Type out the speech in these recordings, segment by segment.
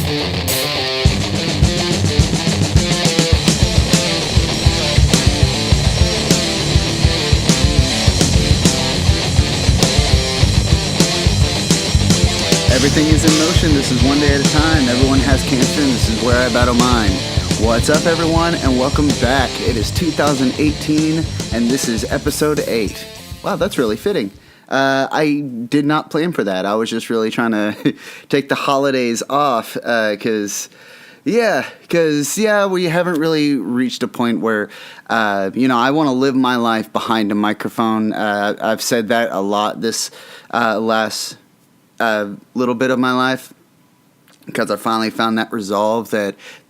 Everything is in motion. This is one day at a time. Everyone has cancer, and this is where I battle mine. What's up, everyone, and welcome back. It is 2018, and this is episode 8. Wow, that's really fitting. I did not plan for that. I was just really trying to take the holidays off because we haven't really reached a point where, I want to live my life behind a microphone. I've said that a lot this last little bit of my life because I finally found that resolve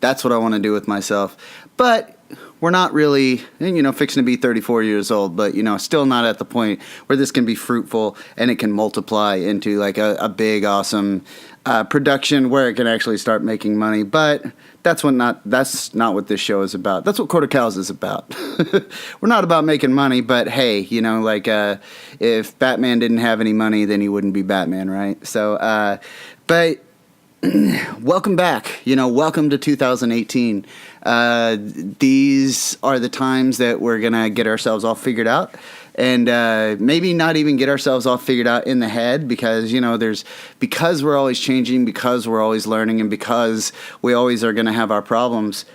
that's what I want to do with myself. But we're not really, fixing to be 34 years old, but, still not at the point where this can be fruitful and it can multiply into like a big, awesome production where it can actually start making money. But that's not what this show is about. That's what Quarter Cows is about. We're not about making money, but hey, if Batman didn't have any money, then he wouldn't be Batman, right? So, but welcome back. Welcome to 2018. These are the times that we're gonna get ourselves all figured out. And maybe not even get ourselves all figured out in the head because we're always changing, because we're always learning, and because we always are going to have our problems.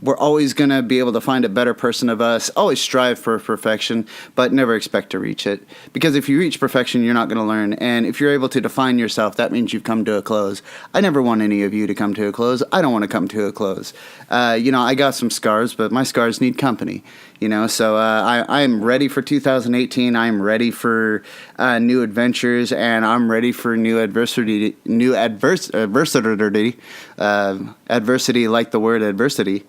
We're always going to be able to find a better person of us, always strive for perfection, but never expect to reach it. Because if you reach perfection, you're not going to learn. And if you're able to define yourself, that means you've come to a close. I never want any of you to come to a close. I don't want to come to a close. I got some scars, but my scars need company. So I am ready for 2018. I'm ready for new adventures, and I'm ready for new adversity. Adversity, like the word adversity.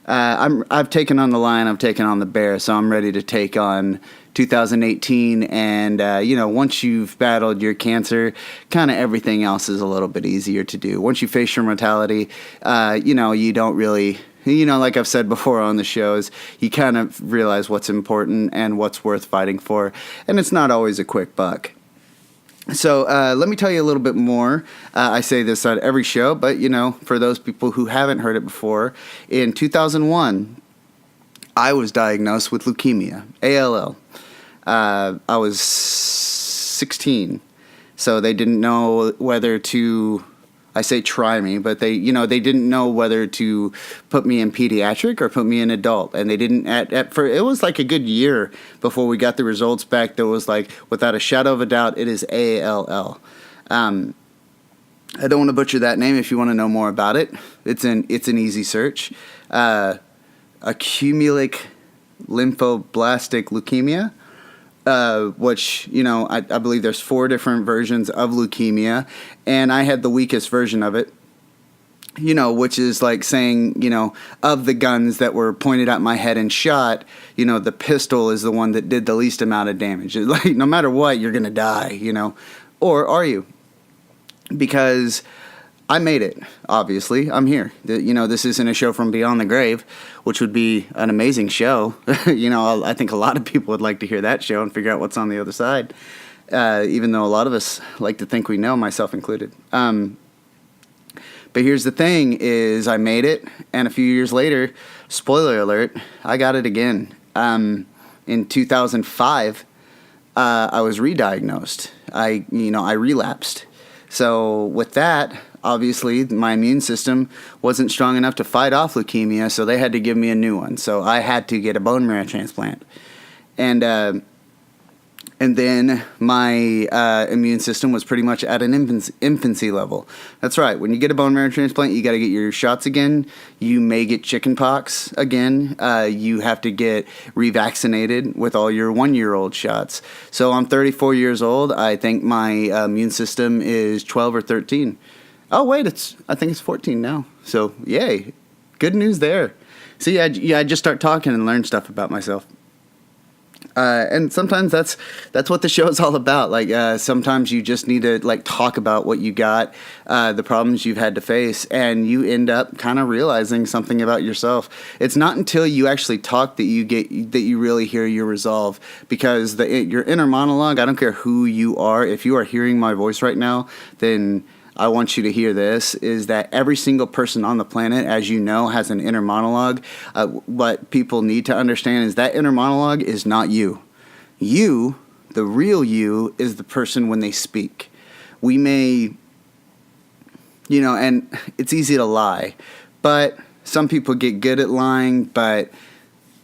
I've taken on the lion. I've taken on the bear. So I'm ready to take on 2018. And once you've battled your cancer, kind of everything else is a little bit easier to do. Once you face your mortality, you don't really. Like I've said before on the shows, you kind of realize what's important and what's worth fighting for. And it's not always a quick buck. So let me tell you a little bit more. I say this on every show, but, for those people who haven't heard it before, in 2001, I was diagnosed with leukemia, ALL. I was 16, so they didn't know whether to... I say try me, but they didn't know whether to put me in pediatric or put me in adult. And they didn't, it was like a good year before we got the results back. There was like, without a shadow of a doubt, it is ALL. I don't want to butcher that name. If you want to know more about it, it's an easy search. Accumulative lymphoblastic leukemia. Which, I believe there's 4 different versions of leukemia, and I had the weakest version of it, which is like saying, of the guns that were pointed at my head and shot, the pistol is the one that did the least amount of damage. Like, no matter what, you're going to die, or are you? Because I made it, obviously. I'm here. This isn't a show from beyond the grave, which would be an amazing show. I think a lot of people would like to hear that show and figure out what's on the other side, even though a lot of us like to think we know, myself included. But here's the thing is I made it, and a few years later, spoiler alert, I got it again. In 2005, I was re-diagnosed. I relapsed. So with that, obviously, my immune system wasn't strong enough to fight off leukemia, so they had to give me a new one. So I had to get a bone marrow transplant. And then my immune system was pretty much at an infancy level. That's right. When you get a bone marrow transplant, you got to get your shots again. You may get chickenpox again. You have to get revaccinated with all your 1-year-old shots. So I'm 34 years old. I think my immune system is 12 or 13. Oh, wait, I think it's 14 now. So, yay. Good news there. See, I just start talking and learn stuff about myself. And sometimes that's what the show is all about. Like, sometimes you just need to, like, talk about what you got, the problems you've had to face, and you end up kind of realizing something about yourself. It's not until you actually talk that you really hear your resolve, because your inner monologue, I don't care who you are, if you are hearing my voice right now, then I want you to hear this, is that every single person on the planet, as you know, has an inner monologue. What people need to understand is that inner monologue is not you. You, the real you, is the person when they speak. We may, and it's easy to lie, but some people get good at lying, but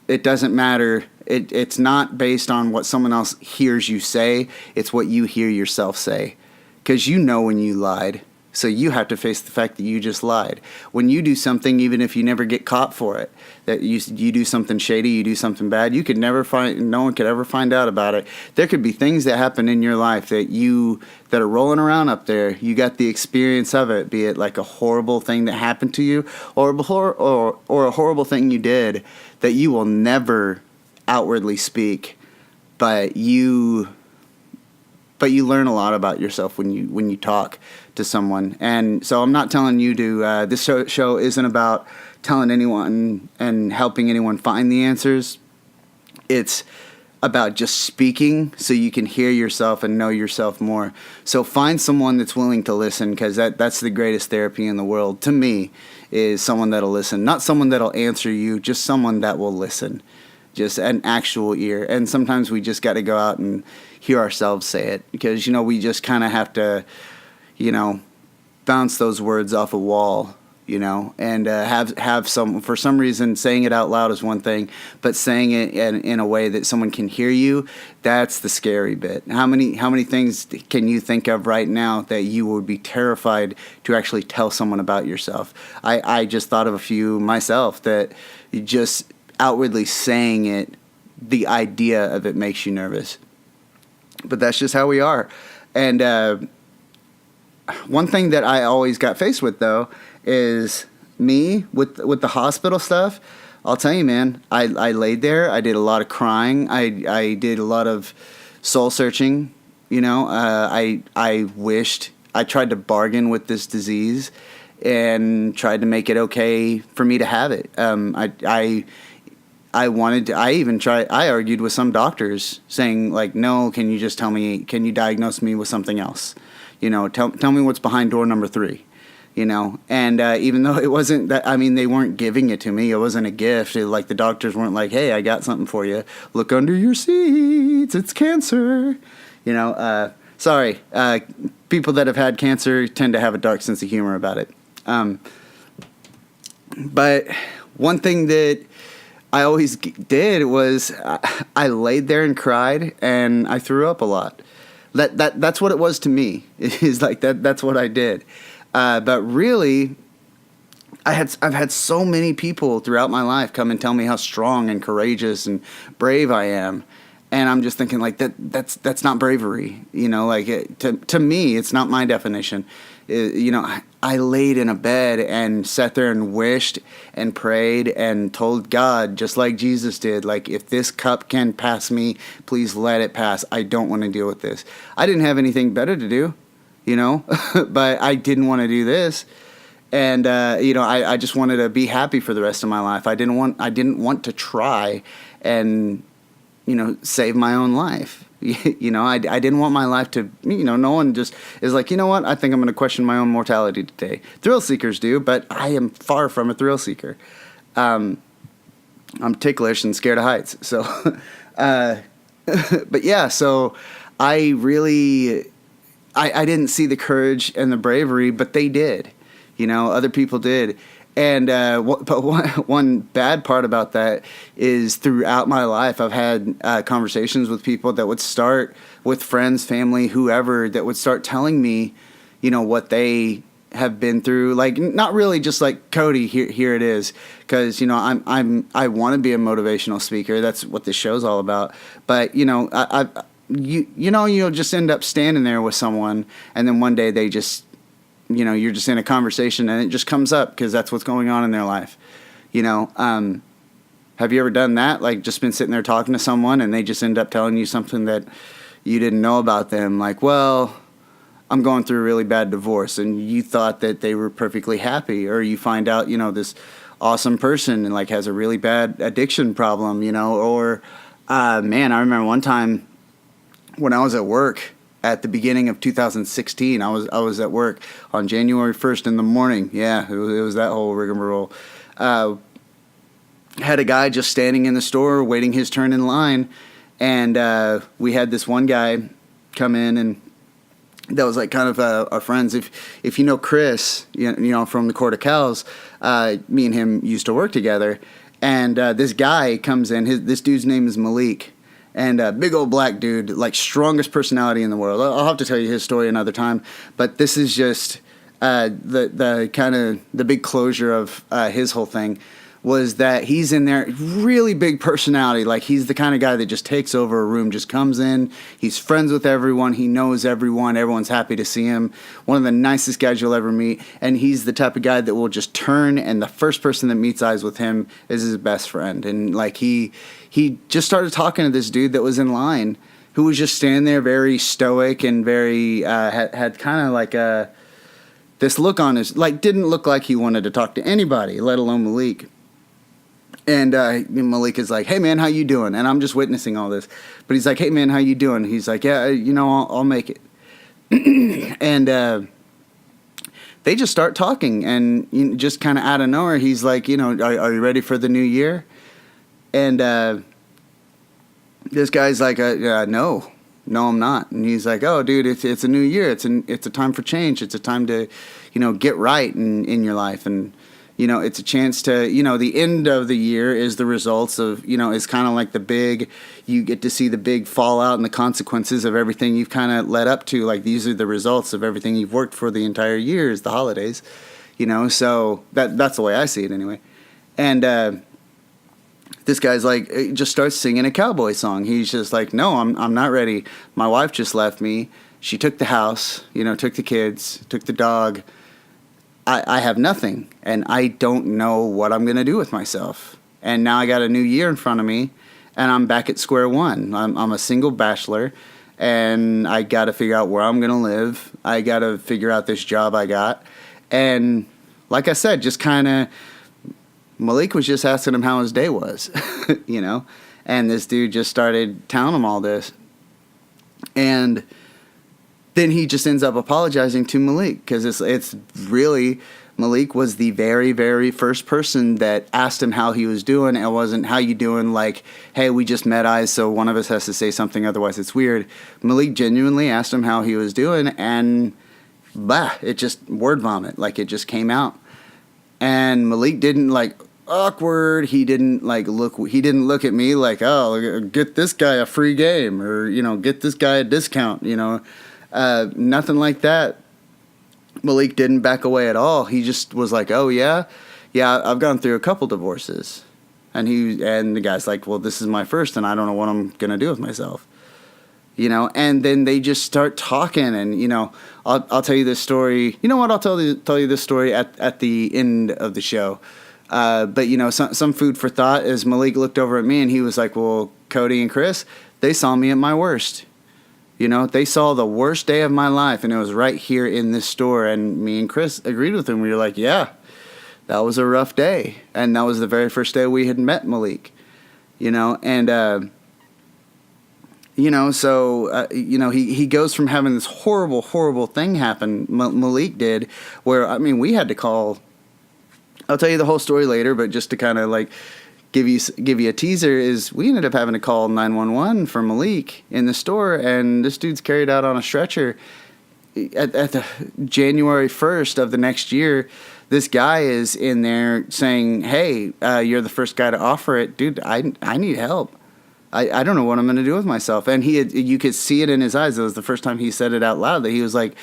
it doesn't matter. It's not based on what someone else hears you say. It's what you hear yourself say. Because you know when you lied. So you have to face the fact that you just lied. When you do something, even if you never get caught for it, that you do something shady, you do something bad, no one could ever find out about it. There could be things that happen in your life that are rolling around up there. You got the experience of it, be it like a horrible thing that happened to you or a horrible thing you did that you will never outwardly speak, but you learn a lot about yourself when you talk to someone. And so I'm not telling you to, this show isn't about telling anyone and helping anyone find the answers. It's about just speaking so you can hear yourself and know yourself more. So find someone that's willing to listen, because that's the greatest therapy in the world, to me, is someone that'll listen. Not someone that'll answer you, just someone that will listen. Just an actual ear. And sometimes we just got to go out and hear ourselves say it, because, we just kind of have to, bounce those words off a wall, and have some, for some reason, saying it out loud is one thing, but saying it in a way that someone can hear you, that's the scary bit. How many things can you think of right now that you would be terrified to actually tell someone about yourself? I just thought of a few myself that just outwardly saying it, the idea of it makes you nervous. But that's just how we are. And one thing that I always got faced with, though, is me with the hospital stuff. I'll tell you, man, I laid there. I did a lot of crying. I did a lot of soul searching. I wished, I tried to bargain with this disease and tried to make it okay for me to have it. I argued with some doctors saying, like, no, can you diagnose me with something else? Tell me what's behind door number 3, and even though it wasn't that, they weren't giving it to me. It wasn't a gift. Like, the doctors weren't like, hey, I got something for you. Look under your seats. It's cancer. Sorry. People that have had cancer tend to have a dark sense of humor about it. But one thing that I always did was I laid there and cried, and I threw up a lot. That's what it was to me. It's like that's what I did. But really, I've had so many people throughout my life come and tell me how strong and courageous and brave I am, and I'm just thinking, like, that's not bravery. To me, it's not my definition. I laid in a bed and sat there and wished and prayed and told God, just like Jesus did, like, if this cup can pass me, please let it pass. I don't want to deal with this. I didn't have anything better to do, but I didn't want to do this. And, I just wanted to be happy for the rest of my life. I didn't want to try and, save my own life. I didn't want my life to, no one just is like, what? I think I'm going to question my own mortality today. Thrill seekers do, but I am far from a thrill seeker. I'm ticklish and scared of heights. So, but yeah, so I really, I didn't see the courage and the bravery, but they did, other people did. And but one bad part about that is throughout my life, I've had conversations with people that would start with friends, family, whoever, that would start telling me, what they have been through. Like, not really just like, Cody, here it is, because I want to be a motivational speaker. That's what this show's all about. But you'll just end up standing there with someone, and then one day they just, you're just in a conversation and it just comes up because that's what's going on in their life. Have you ever done that? Like, just been sitting there talking to someone and they just end up telling you something that you didn't know about them. Like, well, I'm going through a really bad divorce, and you thought that they were perfectly happy. Or you find out, this awesome person and, like, has a really bad addiction problem, or, man, I remember one time when I was at work, at the beginning of 2016. I was at work on January 1st in the morning. Yeah, it was that whole rigmarole. Had a guy just standing in the store waiting his turn in line, and we had this one guy come in, and that was like kind of our friends. If you know Chris, you know from the Court of Cows, me and him used to work together, and this guy comes in. This dude's name is Malik. And a big old black dude, like strongest personality in the world. I'll have to tell you his story another time, but this is just the kind of the big closure of his whole thing was that he's in there, really big personality. Like he's the kind of guy that just takes over a room, just comes in. He's friends with everyone. He knows everyone. Everyone's happy to see him. One of the nicest guys you'll ever meet. And he's the type of guy that will just turn, and the first person that meets eyes with him is his best friend. And like he just started talking to this dude that was in line, who was just standing there very stoic and very had kind of like this look on his, like didn't look like he wanted to talk to anybody, let alone Malik. And Malik is like, "Hey man, how you doing?" And I'm just witnessing all this, but he's like, "Hey man, how you doing?" He's like, "Yeah, I'll make it." And they just start talking, and just kind of out of nowhere, he's like, "Are you ready for the new year?" And this guy's like, "No, I'm not." And he's like, "Oh, dude, it's a new year. It's a time for change. It's a time to, get right in your life, and it's a chance to, the end of the year is the results of, is kind of like you get to see the big fallout and the consequences of everything you've kind of led up to. Like these are the results of everything you've worked for the entire year is the holidays, so that's the way I see it anyway." And this guy's like, just starts singing a cowboy song. He's just like, "No, I'm not ready. My wife just left me. She took the house, took the kids, took the dog. I have nothing, and I don't know what I'm going to do with myself. And now I got a new year in front of me, and I'm back at square one. I'm a single bachelor, and I got to figure out where I'm going to live. I got to figure out this job I got." And like I said, just kind of, Malik was just asking him how his day was, and this dude just started telling him all this. And then he just ends up apologizing to Malik, because it's really, Malik was the very, very first person that asked him how he was doing. It wasn't, "How you doing?" like, "Hey, we just met eyes, so one of us has to say something, otherwise it's weird." Malik genuinely asked him how he was doing, and it just word vomit, like it just came out. And Malik didn't like awkward. He didn't look at me like, "Oh, get this guy a free game," or get this guy a discount. Nothing like that. Malik didn't back away at all. He just was like, "Oh yeah, I've gone through a couple divorces," and the guy's like, "Well, this is my first, and I don't know what I'm gonna do with myself." And then they just start talking, and I'll tell you this story. You know what? I'll tell you this story at the end of the show. But some food for thought as Malik looked over at me, and he was like, "Well, Cody and Chris, they saw me at my worst. They saw the worst day of my life, and it was right here in this store." And me and Chris agreed with him. We were like, "Yeah, that was a rough day." And that was the very first day we had met Malik, and, so, he goes from having this horrible, horrible thing happen, Malik did, where, we had to call. I'll tell you the whole story later, but just to kind of like give you a teaser, is we ended up having to call 911 for Malik in the store, and this dude's carried out on a stretcher. At the January 1st of the next year, this guy is in there saying, "Hey, you're the first guy to offer it. Dude, I need help. I don't know what I'm going to do with myself." And you could see it in his eyes. It was the first time he said it out loud, that he was like,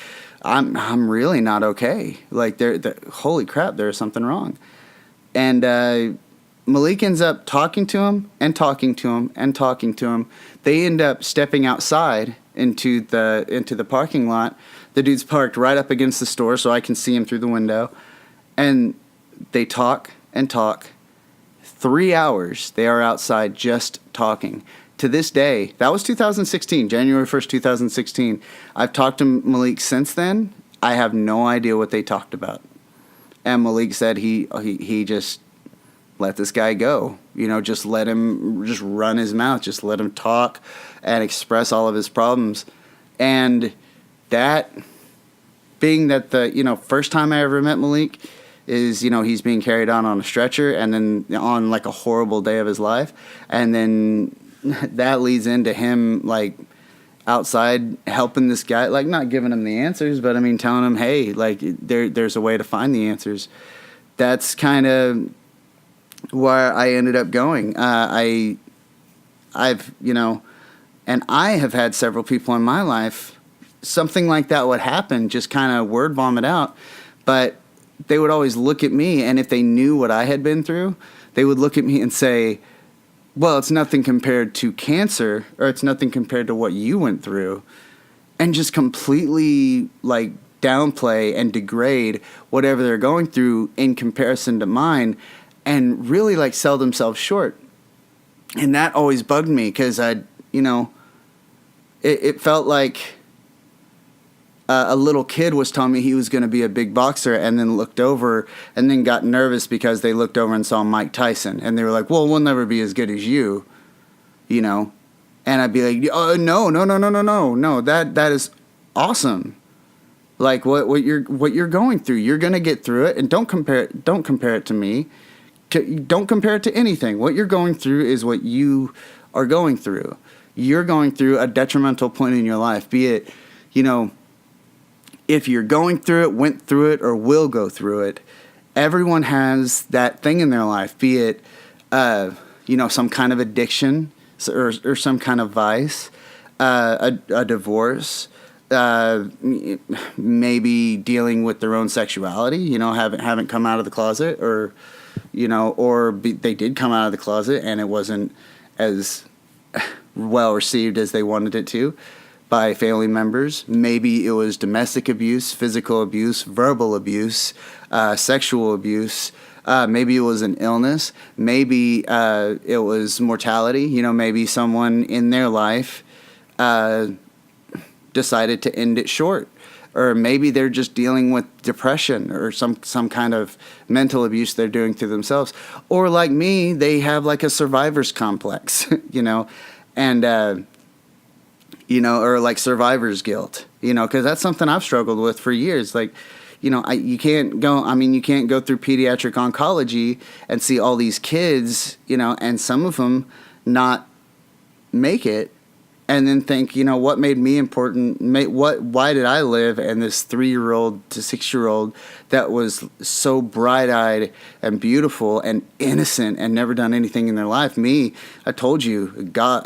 I'm really not okay. Like, holy crap, there's something wrong. And Malik ends up talking to him and talking to him and talking to him. They end up stepping outside into the parking lot. The dude's parked right up against the store, so I can see him through the window. And they talk and talk. 3 hours they are outside just talking. To this day, that was 2016, January 1st, 2016. I've talked to Malik since then. I have no idea what they talked about. And Malik said he just let this guy go. Just let him just run his mouth. Just let him talk and express all of his problems. And that being that the, first time I ever met Malik is, he's being carried on a stretcher and then on like a horrible day of his life. And then that leads into him like outside helping this guy, like not giving him the answers, but I mean, telling him, hey, like there's a way to find the answers. That's kind of where I ended up going. And I have had several people in my life, something like that would happen, just kind of word vomit out. But they would always look at me, and if they knew what I had been through, they would look at me and say, well, it's nothing compared to cancer, or it's nothing compared to what you went through, and just completely like downplay and degrade whatever they're going through in comparison to mine, and really like sell themselves short. And that always bugged me because it felt like a little kid was telling me he was going to be a big boxer, and then looked over and then got nervous because they looked over and saw Mike Tyson, and they were like, well, we'll never be as good as you, and I'd be like, oh, no, that is awesome. Like what you're going through, you're going to get through it, and don't compare it to me. Don't compare it to anything. What you're going through is what you are going through. You're going through a detrimental point in your life, be it, if you're going through it, went through it, or will go through it. Everyone has that thing in their life, be it, some kind of addiction or some kind of vice, a divorce, maybe dealing with their own sexuality, haven't come out of the closet, or, they did come out of the closet and it wasn't as well received as they wanted it to by family members. Maybe it was domestic abuse, physical abuse, verbal abuse, sexual abuse. Maybe it was an illness. Maybe it was mortality. Maybe someone in their life decided to end it short. Or maybe they're just dealing with depression or some kind of mental abuse they're doing to themselves. Or like me, they have like a survivor's complex, and or like survivor's guilt, because that's something I've struggled with for years. Like, you can't go through pediatric oncology and see all these kids, and some of them not make it, and then think, what made me important? Why did I live? And this 3-year-old to 6-year-old that was so bright-eyed and beautiful and innocent and never done anything in their life. Me, I told you, goth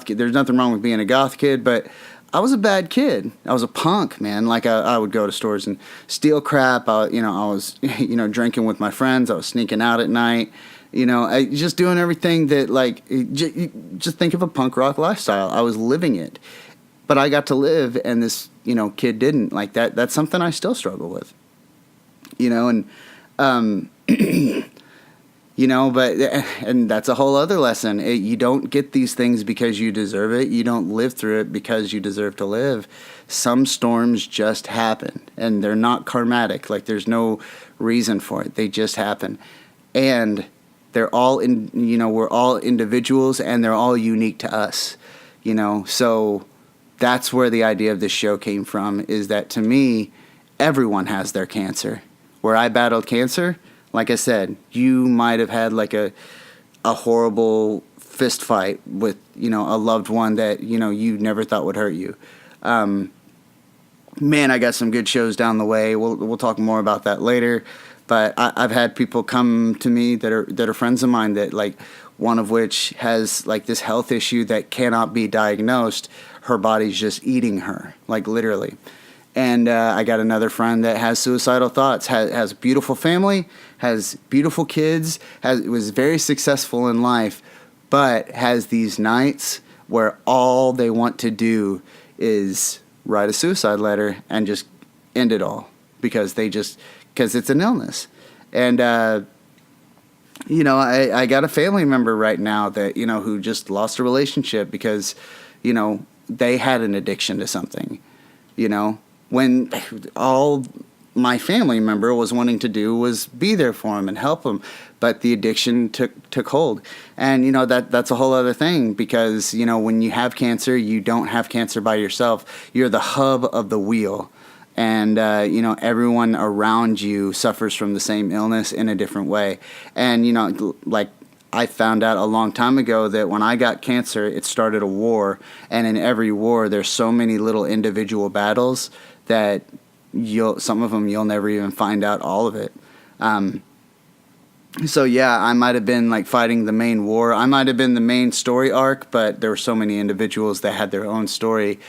kid. There's nothing wrong with being a goth kid, but I was a bad kid. I was a punk, man. Like I would go to stores and steal crap. I was drinking with my friends. I was sneaking out at night. I just doing everything that, like, just think of a punk rock lifestyle. I was living it, but I got to live, and this, kid didn't. Like that. That's something I still struggle with, and, and that's a whole other lesson. You don't get these things because you deserve it. You don't live through it because you deserve to live. Some storms just happen, and they're not karmatic. Like, there's no reason for it. They just happen. And they're all we're all individuals, and they're all unique to us, so that's where the idea of this show came from, is that to me, everyone has their cancer. Where I battled cancer, like I said, you might have had like a horrible fist fight with, a loved one that, you never thought would hurt you. Man, I got some good shows down the way. We'll talk more about that later. But I've had people come to me that are friends of mine, that, like, one of which has like this health issue that cannot be diagnosed. Her body's just eating her, like, literally. And I got another friend that has suicidal thoughts, has a beautiful family, has beautiful kids, was very successful in life, but has these nights where all they want to do is write a suicide letter and just end it all because it's an illness. And, I got a family member right now that, who just lost a relationship because, they had an addiction to something, when all my family member was wanting to do was be there for him and help him. But the addiction took hold. And, that's a whole other thing because, when you have cancer, you don't have cancer by yourself. You're the hub of the wheel. And, everyone around you suffers from the same illness in a different way. And, like I found out a long time ago that when I got cancer, it started a war. And in every war, there's so many little individual battles that some of them you'll never even find out all of it. So yeah, I might have been like fighting the main war. I might have been the main story arc, but there were so many individuals that had their own story.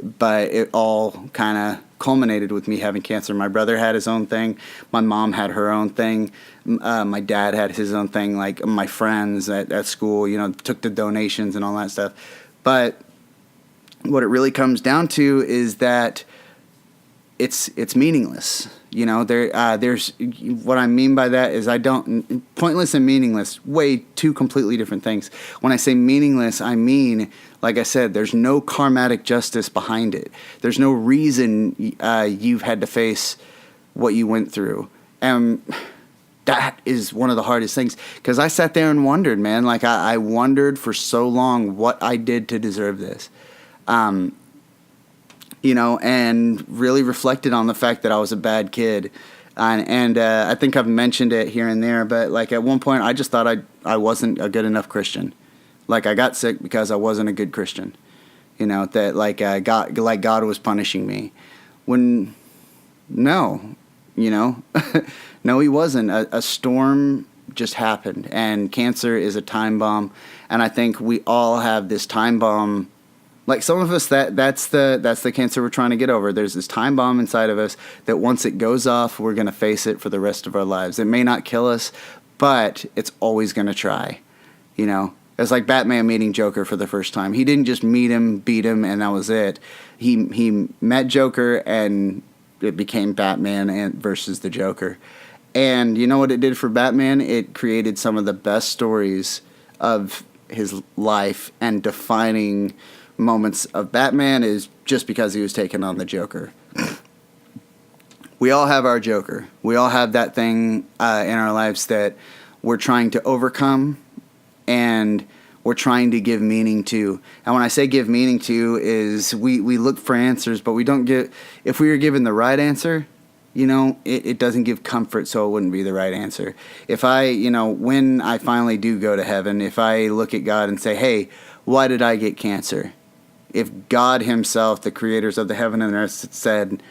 But it all kind of culminated with me having cancer. My brother had his own thing. My mom had her own thing. My dad had his own thing. Like my friends at school, took the donations and all that stuff. But what it really comes down to is that it's meaningless. There's what I mean by that is pointless and meaningless, two completely different things. When I say meaningless, I mean, like I said, there's no karmatic justice behind it. There's no reason you've had to face what you went through. And that is one of the hardest things because I sat there and wondered, man, like I wondered for so long what I did to deserve this. And really reflected on the fact that I was a bad kid. And I think I've mentioned it here and there, but like at one point I just thought I wasn't a good enough Christian. Like I got sick because I wasn't a good Christian. That God was punishing me. When, no, no, he wasn't. A storm just happened, and cancer is a time bomb. And I think we all have this time bomb. Like some of us, that's the cancer we're trying to get over. There's this time bomb inside of us that once it goes off, we're going to face it for the rest of our lives. It may not kill us, but it's always going to try. It's like Batman meeting Joker for the first time. He didn't just meet him, beat him, and that was it. He met Joker, and it became Batman versus the Joker. And you know what it did for Batman? It created some of the best stories of his life, and defining moments of Batman is just because he was taking on the Joker. We all have our Joker. We all have that thing in our lives that we're trying to overcome and we're trying to give meaning to. And when I say give meaning to is we look for answers, but we don't get, if we were given the right answer, it doesn't give comfort, so it wouldn't be the right answer. If when I finally do go to heaven, if I look at God and say, hey, why did I get cancer? If God himself, the creators of the heaven and earth, said,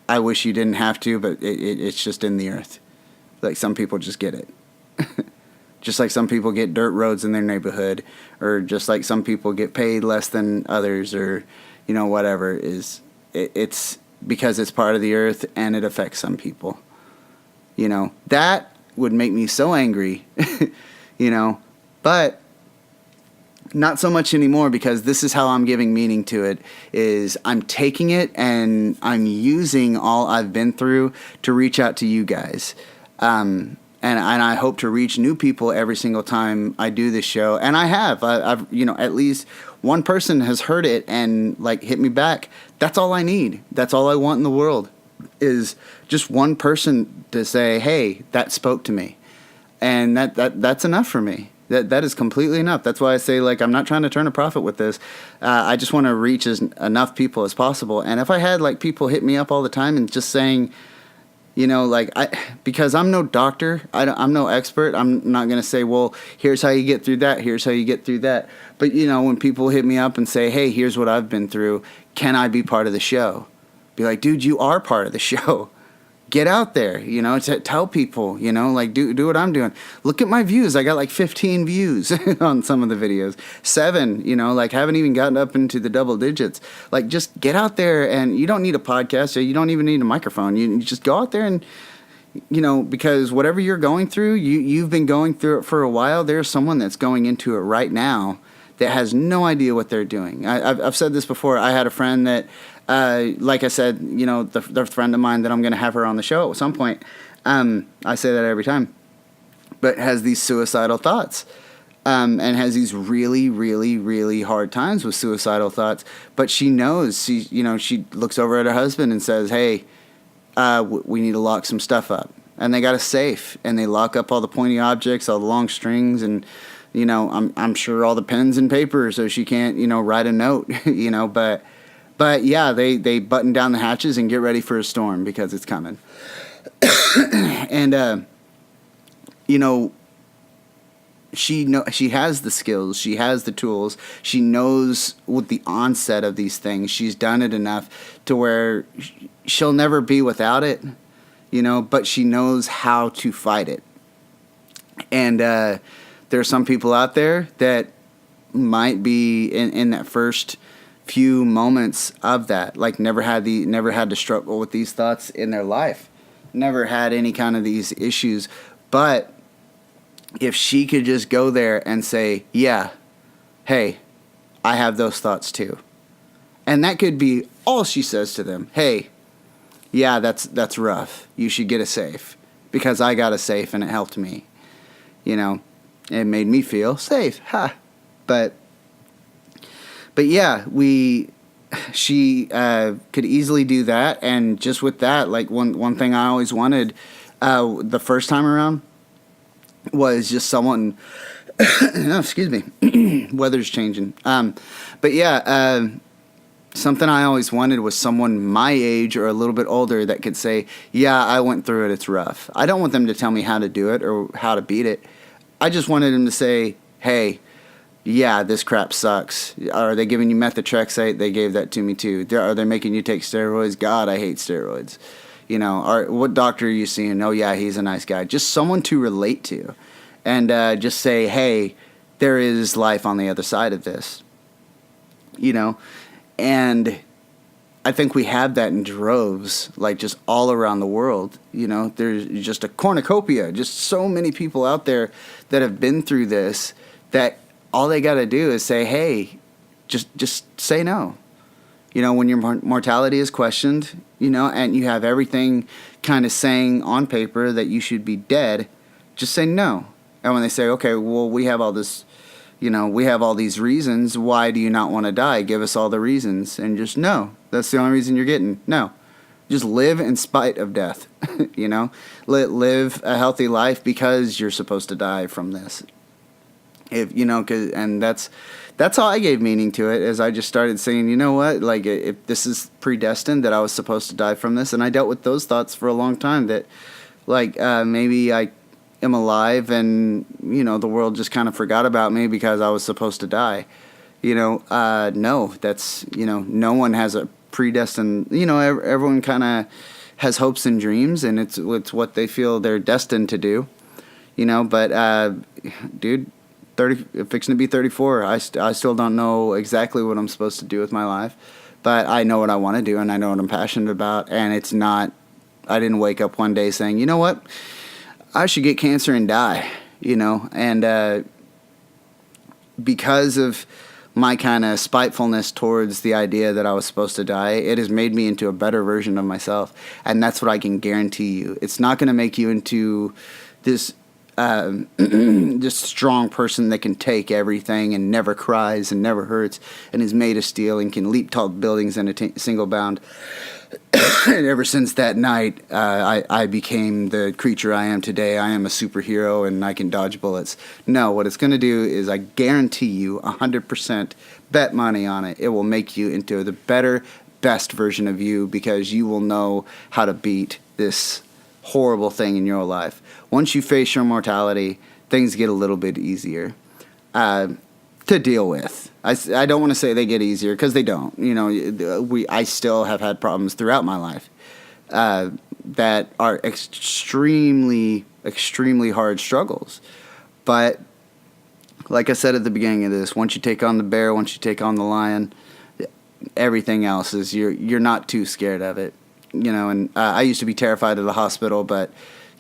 I wish you didn't have to, but it's just in the earth. Like some people just get it. Just like some people get dirt roads in their neighborhood, or just like some people get paid less than others, or, whatever. It's because it's part of the earth and it affects some people. That would make me so angry, but not so much anymore, because this is how I'm giving meaning to it, is I'm taking it and I'm using all I've been through to reach out to you guys. And I hope to reach new people every single time I do this show. And I have. I've at least one person has heard it and hit me back. That's all I need. That's all I want in the world, is just one person to say, hey, that spoke to me. And that's enough for me. That is completely enough. That's why I say, I'm not trying to turn a profit with this. I just want to reach enough people as possible. And if I had, people hit me up all the time and just saying, because I'm no doctor, I'm no expert, I'm not going to say, well, here's how you get through that, here's how you get through that. But, when people hit me up and say, hey, here's what I've been through, can I be part of the show? Be like, dude, you are part of the show. Get out there, tell people, do what I'm doing. Look at my views. I got 15 views on some of the videos. 7, haven't even gotten up into the double digits. Just get out there, and you don't need a podcast, or you don't even need a microphone. You just go out there and, because whatever you're going through, you've been going through it for a while. There's someone that's going into it right now that has no idea what they're doing. I've said this before. I had a friend that, like I said, the friend of mine that I'm going to have her on the show at some point, I say that every time, but has these suicidal thoughts, and has these really, really, really hard times with suicidal thoughts. But she knows, she looks over at her husband and says, hey, we need to lock some stuff up. And they got a safe, and they lock up all the pointy objects, all the long strings, and, you know, I'm sure all the pens and paper so she can't, you know, write a note, you know, but yeah, they button down the hatches and get ready for a storm because it's coming. And, you know, she has the skills, she has the tools, she knows with the onset of these things, she's done it enough to where she'll never be without it, you know, but she knows how to fight it. And there are some people out there that might be in that first few moments of that, like never had to struggle with these thoughts in their life, never had any kind of these issues, but if she could just go there and say, yeah, hey, I have those thoughts too. And that could be all she says to them. Hey, yeah, that's rough. You should get a safe because I got a safe and it helped me. You know, it made me feel safe. Ha. But yeah, she could easily do that. And just with that, like one thing I always wanted the first time around was just someone, oh, excuse me, weather's changing. But yeah, something I always wanted was someone my age or a little bit older that could say, yeah, I went through it, it's rough. I don't want them to tell me how to do it or how to beat it. I just wanted them to say, hey, yeah, this crap sucks. Are they giving you methotrexate? They gave that to me too. Are they making you take steroids? God, I hate steroids. You know, what doctor are you seeing? Oh, yeah, he's a nice guy. Just someone to relate to. And just say, hey, there is life on the other side of this. You know? And I think we have that in droves, like just all around the world. You know? There's just a cornucopia. Just so many people out there that have been through this that all they got to do is say, hey, just say no. You know, when your mortality is questioned, you know, and you have everything kind of saying on paper that you should be dead, just say no. And when they say, okay, well, we have all this, you know, we have all these reasons, why do you not want to die? Give us all the reasons. And just no. That's the only reason you're getting. No. Just live in spite of death, you know. Live a healthy life because you're supposed to die from this. If you know, and that's how I gave meaning to it, as I just started saying, you know what, like if this is predestined that I was supposed to die from this, and I dealt with those thoughts for a long time that, like maybe I am alive and you know the world just kind of forgot about me because I was supposed to die. You know, no, that's you know no one has a predestined. You know, everyone kind of has hopes and dreams, and it's what they feel they're destined to do. You know, but dude. Fixing to be 34. I still don't know exactly what I'm supposed to do with my life, but I know what I want to do and I know what I'm passionate about. And it's not, I didn't wake up one day saying, you know what, I should get cancer and die, you know, and because of my kind of spitefulness towards the idea that I was supposed to die, it has made me into a better version of myself. And that's what I can guarantee you. It's not going to make you into this just strong person that can take everything and never cries and never hurts and is made of steel and can leap tall buildings in a single bound. And ever since that night, I became the creature I am today. I am a superhero and I can dodge bullets. No, what it's going to do is I guarantee you 100%, bet money on it, it will make you into the better, best version of you because you will know how to beat this horrible thing in your life. Once you face your mortality, things get a little bit easier to deal with. I don't want to say they get easier because they don't. You know, I still have had problems throughout my life that are extremely, extremely hard struggles. But like I said at the beginning of this, once you take on the bear, once you take on the lion, everything else is you're not too scared of it. You know, and I used to be terrified of the hospital, but,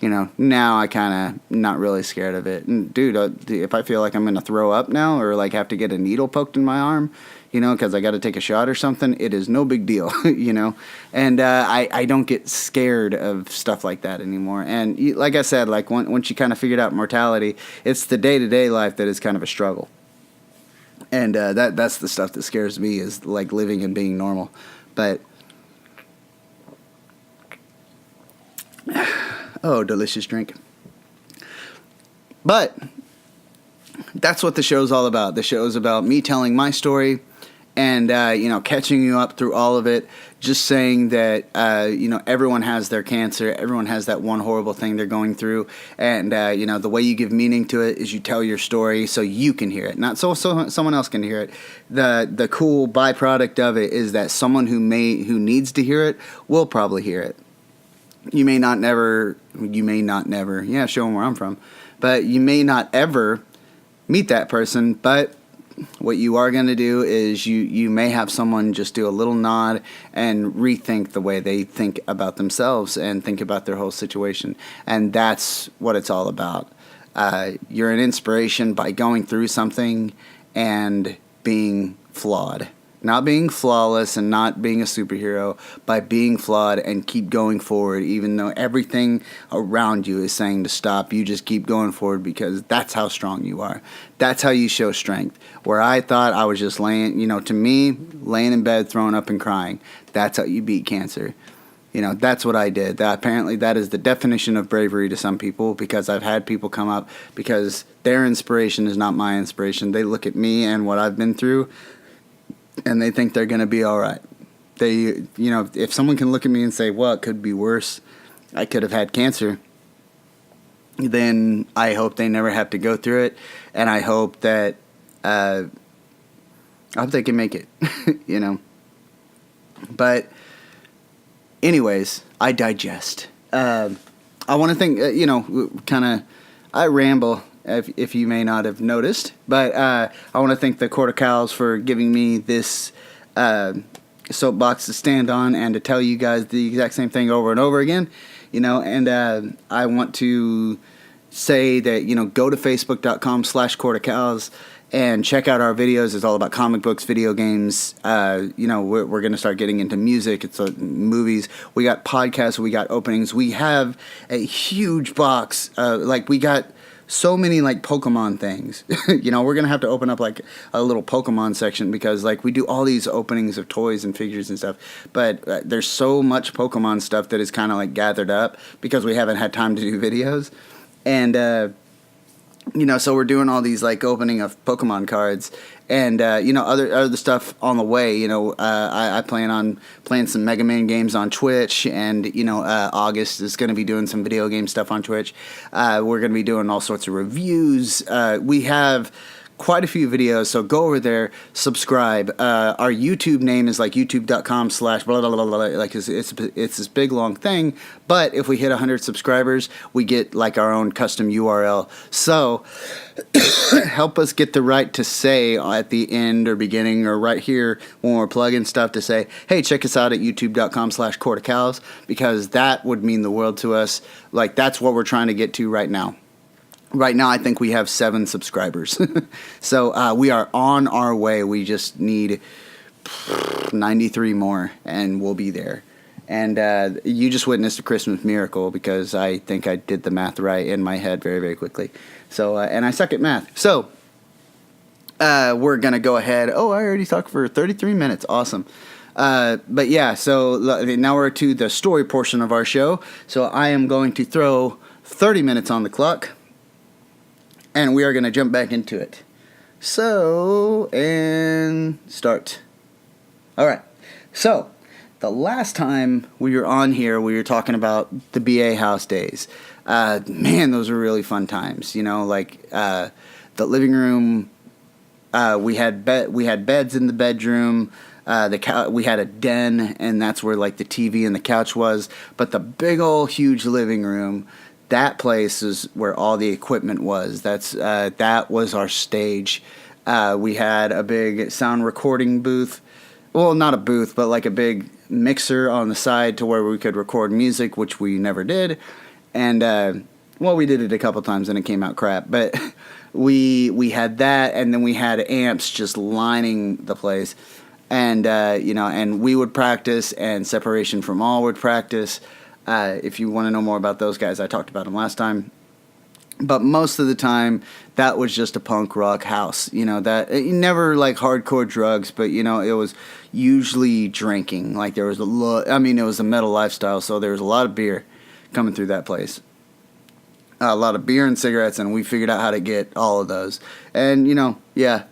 you know, now I kind of not really scared of it. And, dude, if I feel like I'm going to throw up now or, like, have to get a needle poked in my arm, you know, because I got to take a shot or something, it is no big deal, you know. And I don't get scared of stuff like that anymore. And, like I said, like, once you kind of figured out mortality, it's the day-to-day life that is kind of a struggle. And that's the stuff that scares me is, like, living and being normal. But Oh, delicious drink. But that's what the show's all about. The show's about me telling my story and, catching you up through all of it. Just saying that, everyone has their cancer. Everyone has that one horrible thing they're going through. And, the way you give meaning to it is you tell your story so you can hear it. Not so someone else can hear it. The cool byproduct of it is that someone who needs to hear it will probably hear it. You may not never, yeah, show them where I'm from. But you may not ever meet that person, but what you are going to do is you may have someone just do a little nod and rethink the way they think about themselves and think about their whole situation. And that's what it's all about. You're an inspiration by going through something and being flawed. Not being flawless and not being a superhero, by being flawed and keep going forward, even though everything around you is saying to stop. You just keep going forward because that's how strong you are. That's how you show strength. Where I thought I was just laying in bed, throwing up and crying. That's how you beat cancer. That's what I did. Apparently that is the definition of bravery to some people, because I've had people come up because their inspiration is not my inspiration. They look at me and what I've been through, and they think they're going to be all right. If someone can look at me and say, well, it could be worse, I could have had cancer, then I hope they never have to go through it, and I hope that, I hope they can make it, But anyways, I digest. I want to think, I ramble, if you may not have noticed. But I want to thank the Court of Cows for giving me this soapbox to stand on and to tell you guys the exact same thing over and over again. And I want to say that, go to facebook.com/Court of Cows and check out our videos. It's all about comic books, video games. We're going to start getting into music. It's movies. We got podcasts. We got openings. We have a huge box. We got so many Pokemon things. We're going to have to open up a little Pokemon section because we do all these openings of toys and figures and stuff. But there's so much Pokemon stuff that is kind of gathered up because we haven't had time to do videos. And, so we're doing all these opening of Pokemon cards and, other stuff on the way. I plan on playing some Mega Man games on Twitch, and, August is going to be doing some video game stuff on Twitch. We're going to be doing all sorts of reviews. We have quite a few videos, so go over there, subscribe. Our YouTube name is youtube.com/ blah, blah, blah, blah, blah. It's this big, long thing, but if we hit 100 subscribers, we get our own custom URL. So help us get the right to say at the end or beginning or right here when we're plugging stuff to say, hey, check us out at youtube.com/Court of Cows, because that would mean the world to us. That's what we're trying to get to right now. Right now, I think we have 7 subscribers. So we are on our way. We just need 93 more, and we'll be there. And you just witnessed a Christmas miracle, because I think I did the math right in my head very, very quickly. So and I suck at math. So we're going to go ahead. Oh, I already talked for 33 minutes. Awesome. But yeah, so now we're to the story portion of our show. So I am going to throw 30 minutes on the clock, and we are going to jump back into it. So, and start. All right. So, the last time we were on here, we were talking about the BA house days. Man, those were really fun times. The living room. We had beds in the bedroom. We had a den, and that's where the TV and the couch was. But the big old huge living room, that place is where all the equipment was. That was our stage. We had a big sound recording booth. Well, not a booth, but a big mixer on the side to where we could record music, which we never did. And, we did it a couple times and it came out crap. But we had that, and then we had amps just lining the place. And, and we would practice, and Separation from All would practice. If you want to know more about those guys, I talked about them last time. But most of the time, that was just a punk rock house. That never hardcore drugs, but it was usually drinking. There was it was a metal lifestyle, so there was a lot of beer, coming through that place. A lot of beer and cigarettes, and we figured out how to get all of those. And,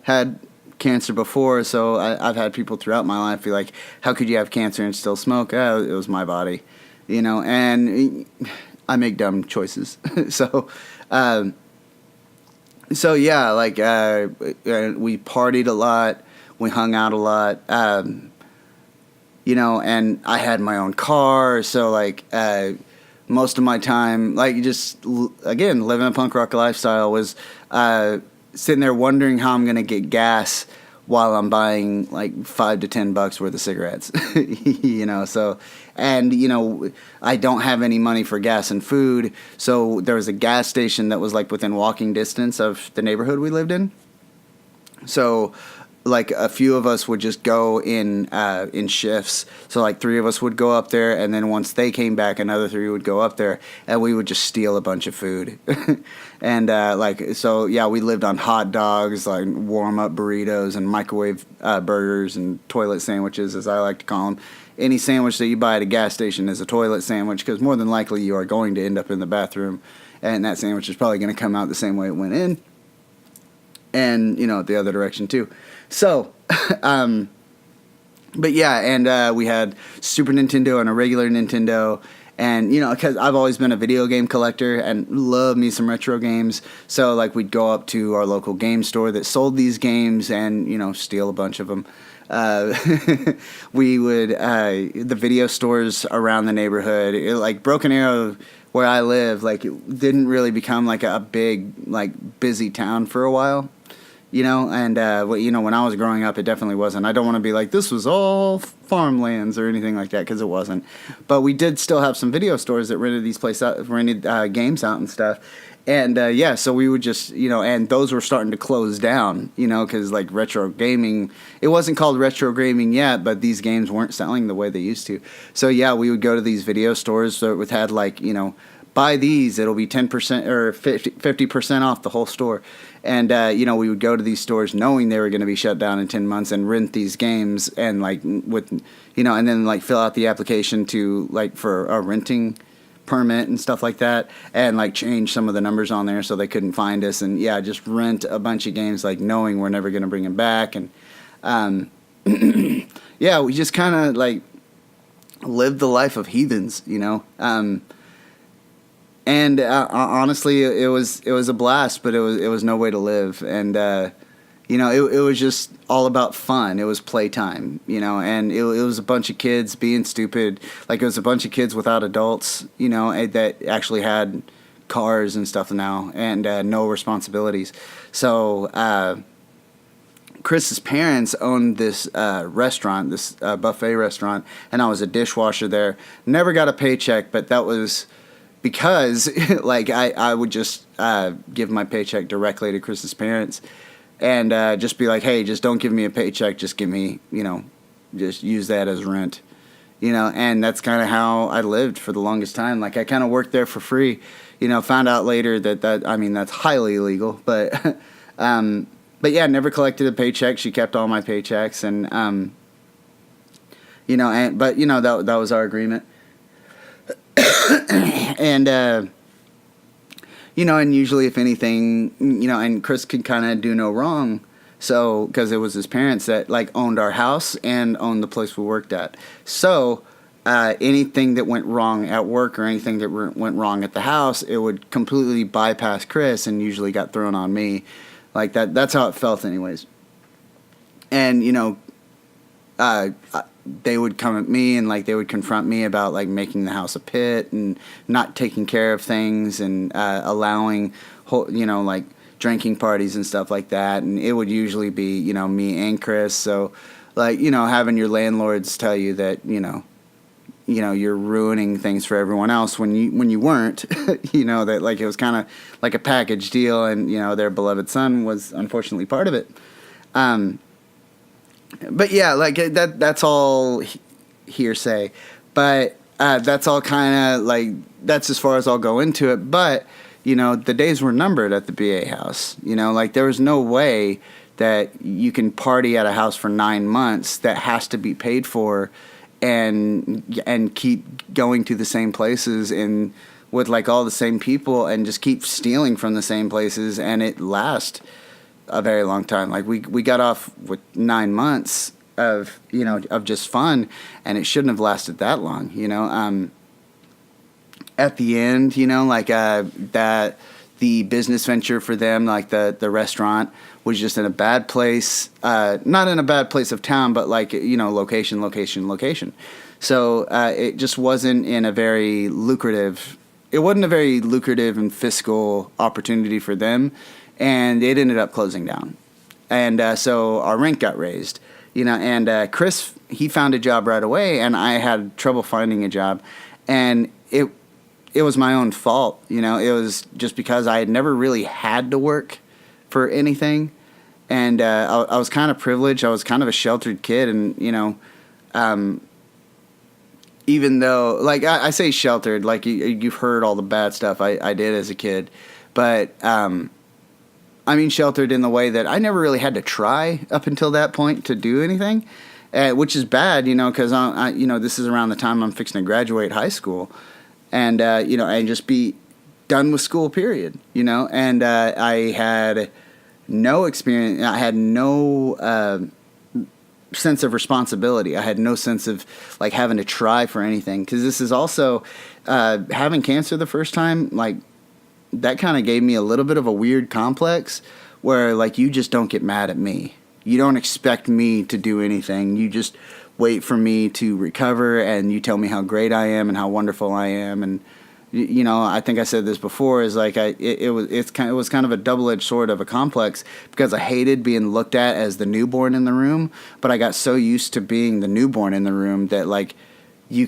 had cancer before, so I've had people throughout my life be like, how could you have cancer and still smoke? Oh, it was my body, and I make dumb choices. So yeah, we partied a lot, we hung out a lot, and I had my own car, so most of my time, again, living a punk rock lifestyle was sitting there wondering how I'm going to get gas while I'm buying $5 to $10 worth of cigarettes, so, and, I don't have any money for gas and food. So there was a gas station that was within walking distance of the neighborhood we lived in. So a few of us would just go in shifts. So 3 of us would go up there, and then once they came back, another 3 would go up there, and we would just steal a bunch of food. And we lived on hot dogs, warm up burritos and microwave burgers and toilet sandwiches, as I like to call them. Any sandwich that you buy at a gas station is a toilet sandwich, because more than likely you are going to end up in the bathroom, and that sandwich is probably going to come out the same way it went in, and the other direction too. So, but yeah, and we had Super Nintendo and a regular Nintendo, and because I've always been a video game collector and love me some retro games, so we'd go up to our local game store that sold these games and steal a bunch of them. We would the video stores around the neighborhood, Broken Arrow, where I live, it didn't really become a big busy town for a while. When I was growing up, it definitely wasn't. I don't want to be this was all farmlands or anything like that, because it wasn't. But we did still have some video stores that rented these places out, rented games out and stuff. And so we would just, and those were starting to close down, because retro gaming, it wasn't called retro gaming yet, but these games weren't selling the way they used to. So yeah, we would go to these video stores that had buy these, it'll be 10% or 50% off the whole store. And, we would go to these stores knowing they were going to be shut down in 10 months and rent these games and and then fill out the application to for a renting permit and stuff like that, and change some of the numbers on there so they couldn't find us, and just rent a bunch of games knowing we're never going to bring them back. And we just kind of lived the life of heathens, and honestly, it was a blast, but it was no way to live. And it was just all about fun. It was playtime, and it was a bunch of kids being stupid. It was a bunch of kids without adults, that actually had cars and stuff now, and no responsibilities. So Chris's parents owned this restaurant, this buffet restaurant, and I was a dishwasher there. Never got a paycheck, but that was because I would just give my paycheck directly to Chris's parents, and just be hey, just don't give me a paycheck, just give me, just use that as rent, and that's kind of how I lived for the longest time. I kind of worked there for free, found out later that's highly illegal, but yeah, never collected a paycheck. She kept all my paychecks, and that was our agreement. And and usually, if anything, and Chris could kind of do no wrong, so because it was his parents that owned our house and owned the place we worked at. So anything that went wrong at work or anything that went wrong at the house, it would completely bypass Chris and usually got thrown on me. That. That's how it felt, anyways. And they would come at me and they would confront me about making the house a pit and not taking care of things and allowing drinking parties and stuff like that. And it would usually be me and Chris. So having your landlords tell you that you're ruining things for everyone else when you weren't, that it was kind of a package deal, and their beloved son was unfortunately part of it. But yeah, that's all hearsay. But that's all kind of that's as far as I'll go into it. But the days were numbered at the BA house. There was no way that you can party at a house for 9 months that has to be paid for, and keep going to the same places and with like all the same people and just keep stealing from the same places, and it lasts a very long time. Like we got off with 9 months of just fun, and it shouldn't have lasted that long. At the end, that the business venture for them, like the restaurant, was just in a bad place, not in a bad place of town, but like, location. So it just wasn't in a very lucrative, it wasn't a very lucrative and fiscal opportunity for them, and it ended up closing down. And so our rent got raised, and Chris, he found a job right away, and I had trouble finding a job, and it was my own fault. It was just because I had never really had to work for anything. And I was kind of privileged. I was kind of a sheltered kid. And, even though, like, I say sheltered, like you've heard all the bad stuff I did as a kid. But, I mean sheltered in the way that I never really had to try up until that point to do anything, which is bad, because, this is around the time I'm fixing to graduate high school. And, and just be done with school, period, and I had no experience. I had no sense of responsibility. I had no sense of, like, having to try for anything, because this is also having cancer the first time, like, that kind of gave me a little bit of a weird complex where, like, you just don't get mad at me. You don't expect me to do anything. You just wait for me to recover, and you tell me how great I am and how wonderful I am. And I think I said this before, is like it was kind of a double-edged sword of a complex, because I hated being looked at as the newborn in the room, but I got so used to being the newborn in the room that, like, you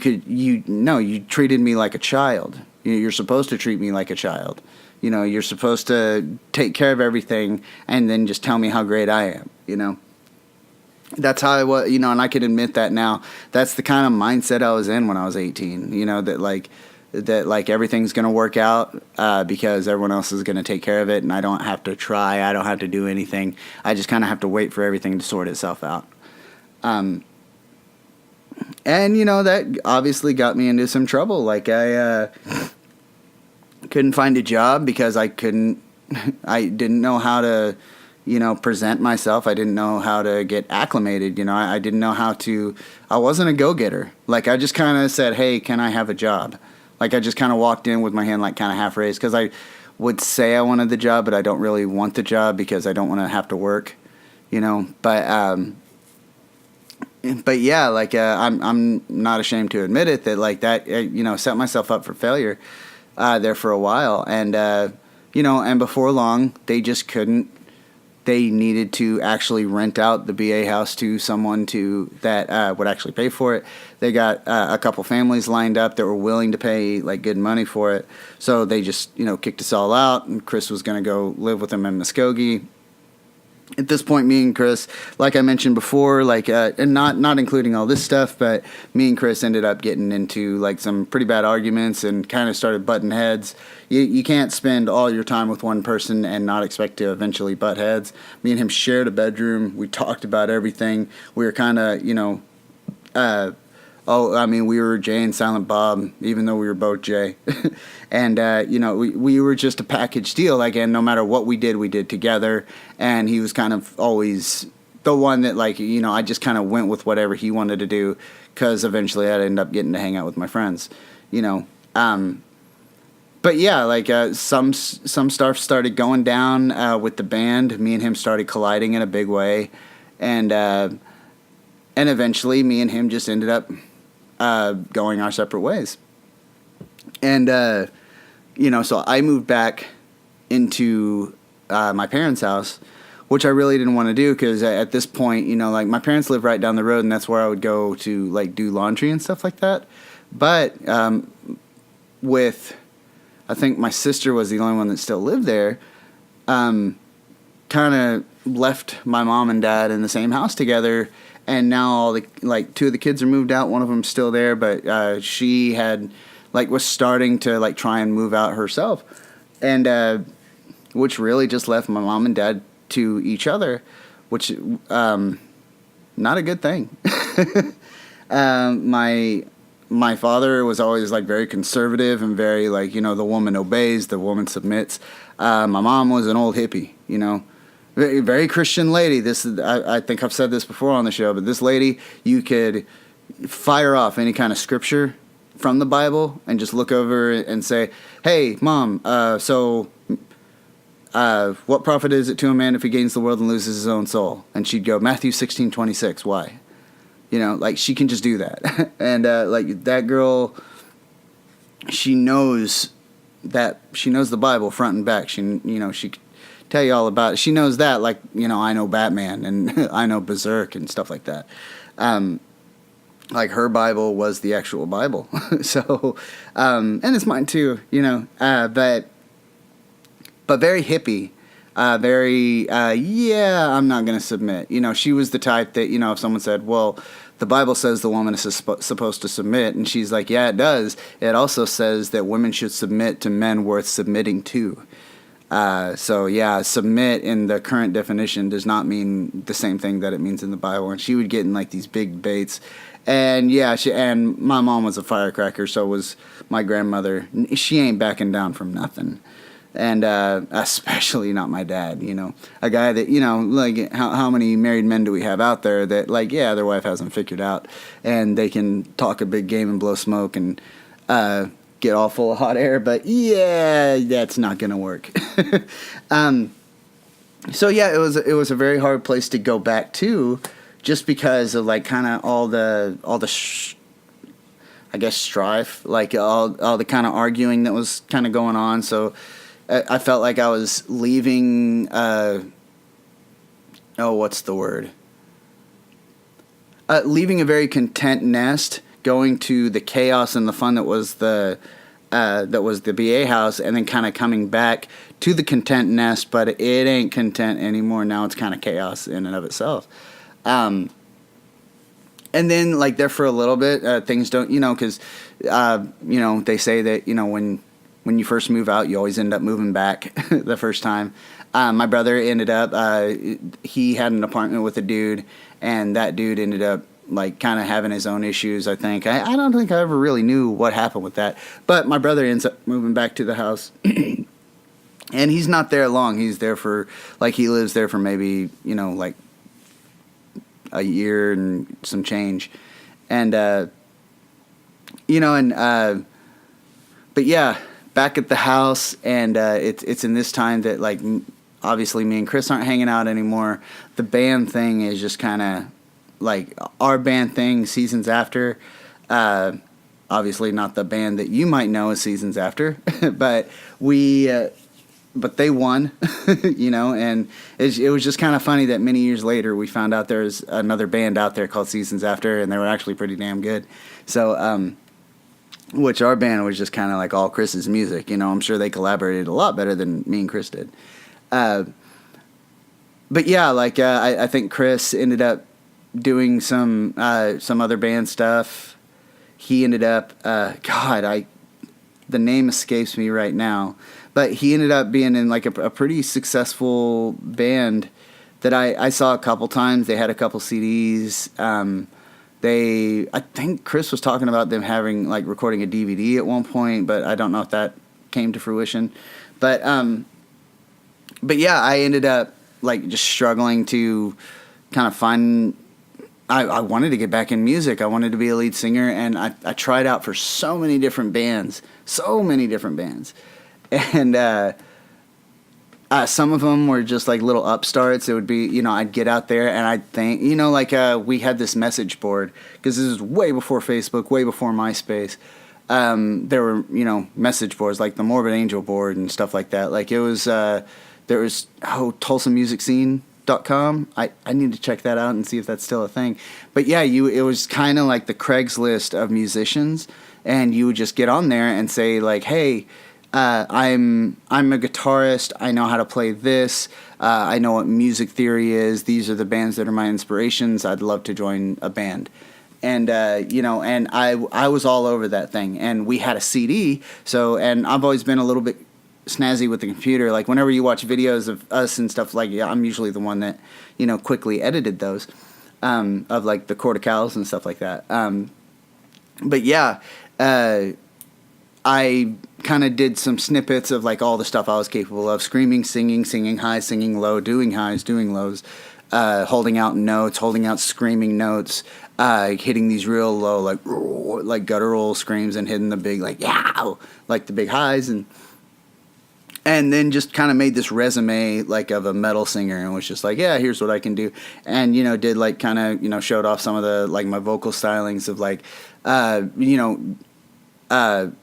treated me like a child. You're supposed to treat me like a child. You're supposed to take care of everything and then just tell me how great I am. That's how I was, and I can admit that now. That's the kind of mindset I was in when I was 18, that everything's going to work out because everyone else is going to take care of it, and I don't have to try. I don't have to do anything. I just kind of have to wait for everything to sort itself out. And, that obviously got me into some trouble. Like, I couldn't find a job because I didn't know how to, present myself. I didn't know how to get acclimated. I didn't know I wasn't a go-getter. Like, I just kind of said, hey, can I have a job? Like, I just kind of walked in with my hand, like, kind of half raised, because I would say I wanted the job, but I don't really want the job because I don't want to have to work, but yeah, like, I'm not ashamed to admit it, that, like, that, set myself up for failure there for a while. And, and before long, they just couldn't. They needed to actually rent out the BA house to someone that would actually pay for it. They got a couple families lined up that were willing to pay, like, good money for it. So they just, kicked us all out, and Chris was going to go live with them in Muskogee. At this point, me and Chris, like I mentioned before, like, and not including all this stuff, but me and Chris ended up getting into, like, some pretty bad arguments and kind of started butting heads. You can't spend all your time with one person and not expect to eventually butt heads. Me and him shared a bedroom. We talked about everything. We were kind of, we were Jay and Silent Bob, even though we were both Jay. And, we were just a package deal. Again, no matter what we did together. And he was kind of always the one that, like, I just kind of went with whatever he wanted to do, because eventually I'd end up getting to hang out with my friends, But yeah, like, some stuff started going down with the band. Me and him started colliding in a big way. And eventually me and him just ended up going our separate ways. And, so I moved back into my parents' house, which I really didn't want to do, because at this point, like, my parents live right down the road, and that's where I would go to, like, do laundry and stuff like that. But I think my sister was the only one that still lived there, kind of left my mom and dad in the same house together. And now two of the kids are moved out. One of them's still there, but she had, like, was starting to, like, try and move out herself, and which really just left my mom and dad to each other, which not a good thing. My father was always like very conservative and very like, the woman obeys, the woman submits. My mom was an old hippie, very, very Christian lady. This is, I think I've said this before on the show, but this lady, you could fire off any kind of scripture from the Bible and just look over and say, "Hey, Mom, what profit is it to a man if he gains the world and loses his own soul?" And she'd go, "Matthew 16:26. Why?" Like she can just do that. And like that girl, she knows the Bible front and back. She could tell you all about it. She knows that, like, I know Batman and I know Berserk and stuff like that. Like her Bible was the actual Bible. So, and it's mine too, but very hippie. I'm not going to submit. She was the type that, if someone said, well, the Bible says the woman is supposed to submit, and she's like, yeah, it does. It also says that women should submit to men worth submitting to. So, yeah, submit in the current definition does not mean the same thing that it means in the Bible. And she would get in, like, these big debates. And, yeah, and my mom was a firecracker, so was my grandmother. She ain't backing down from nothing. And especially not my dad, a guy that, like how many married men do we have out there that, like, yeah, their wife hasn't figured out and they can talk a big game and blow smoke and get all full of hot air, but yeah, that's not going to work. So yeah, it was a very hard place to go back to, just because of like kind of all the I guess strife, like all the kind of arguing that was kind of going on. So I felt like I was leaving, what's the word? Leaving a very content nest, going to the chaos and the fun that was the BA house, and then kind of coming back to the content nest, but it ain't content anymore. Now it's kind of chaos in and of itself. And then, like, there for a little bit, things don't, because, they say that, when you first move out, you always end up moving back the first time. My brother ended up, he had an apartment with a dude, and that dude ended up, like, kind of having his own issues, I think. I don't think I ever really knew what happened with that. But my brother ends up moving back to the house. And he's not there long. He's there for, like, he lives there for maybe, like, a year and some change. And, but yeah, back at the house, and it's in this time that, like, obviously me and Chris aren't hanging out anymore. The band thing is just kind of like our band thing, Seasons After. Obviously not the band that you might know as Seasons After, but but they won, and it was just kind of funny that many years later we found out there's another band out there called Seasons After, and they were actually pretty damn good. So, which our band was just kind of like all Chris's music. I'm sure they collaborated a lot better than me and Chris did. But yeah, like I think Chris ended up doing some other band stuff. He ended up, the name escapes me right now, but he ended up being in like a pretty successful band that I saw a couple times. They had a couple CDs. I think Chris was talking about them having, like, recording a DVD at one point, but I don't know if that came to fruition. But yeah, I ended up, like, just struggling to kind of find. I wanted to get back in music. I wanted to be a lead singer, and I tried out for so many different bands, and some of them were just like little upstarts. It would be, I'd get out there and I'd think, we had this message board, because this is way before Facebook, way before MySpace. There were, message boards like the Morbid Angel board and stuff like that. Like it was, there was, TulsaMusicScene.com. I need to check that out and see if that's still a thing. But yeah, it was kind of like the Craigslist of musicians, and you would just get on there and say like, hey, I'm a guitarist. I know how to play this. I know what music theory is. These are the bands that are my inspirations. I'd love to join a band. And, and I was all over that thing. And we had a CD. So, and I've always been a little bit snazzy with the computer. Like whenever you watch videos of us and stuff, like, yeah, I'm usually the one that, quickly edited those. of like the corticals and stuff like that. But yeah, I kind of did some snippets of like all the stuff I was capable of: screaming, singing high, singing low, doing highs, doing lows, holding out notes, holding out screaming notes, hitting these real low like guttural screams, and hitting the big like yow, like the big highs, and then just kind of made this resume like of a metal singer, and was just like, yeah, here's what I can do. And, did like kind of, showed off some of the, like my vocal stylings of like,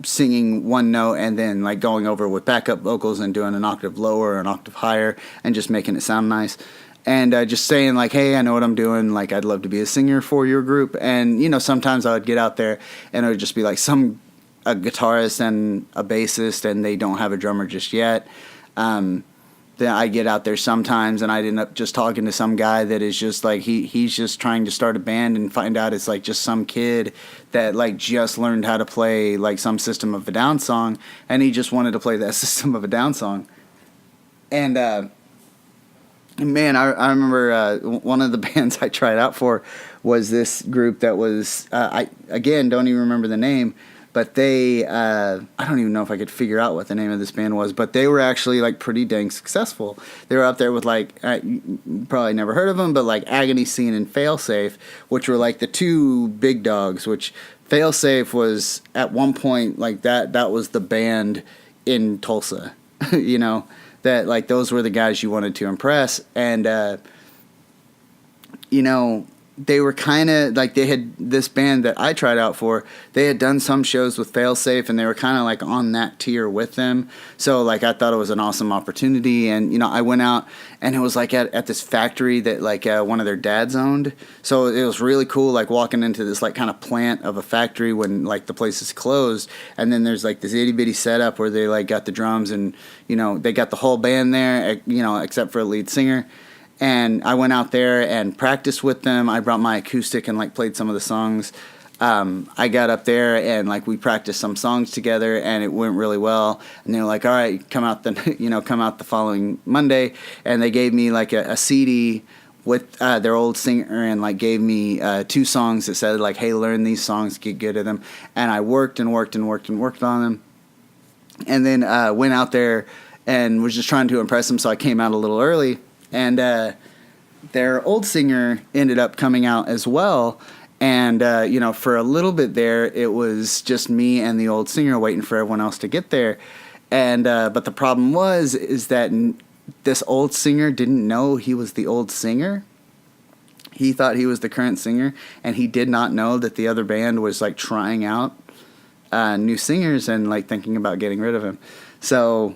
singing one note and then like going over with backup vocals and doing an octave lower or an octave higher and just making it sound nice. And just saying like, hey, I know what I'm doing. Like, I'd love to be a singer for your group. And, sometimes I would get out there and it would just be like a guitarist and a bassist, and they don't have a drummer just yet. Then I get out there sometimes, and I'd end up just talking to some guy that is just like he's just trying to start a band, and find out it's like just some kid that like just learned how to play like some System of a Down song, and he just wanted to play that System of a Down song. And man, I remember one of the bands I tried out for was this group that was I again don't even remember the name. But they, I don't even know if I could figure out what the name of this band was, but they were actually like pretty dang successful. They were up there with like, you probably never heard of them, but like Agony Scene and Failsafe, which were like the two big dogs, which Failsafe was at one point like that was the band in Tulsa, that like those were the guys you wanted to impress. And, they were kind of like, they had this band that I tried out for, they had done some shows with Failsafe, and they were kind of like on that tier with them. So like I thought it was an awesome opportunity, and I went out, and it was like at this factory that like one of their dads owned. So it was really cool, like walking into this like kind of plant of a factory when like the place is closed, and then there's like this itty bitty setup where they like got the drums, and they got the whole band there, except for a lead singer. And I went out there and practiced with them. I brought my acoustic and like played some of the songs. I got up there and like we practiced some songs together, and it went really well. And they were like, "All right, come out the following Monday." And they gave me like a CD with their old singer, and like gave me 2 songs that said like, "Hey, learn these songs, get good at them." And I worked on them, and then went out there and was just trying to impress them. So I came out a little early. And their old singer ended up coming out as well. And, for a little bit there, it was just me and the old singer waiting for everyone else to get there. And but the problem is that this old singer didn't know he was the old singer. He thought he was the current singer, and he did not know that the other band was like trying out new singers and like thinking about getting rid of him. So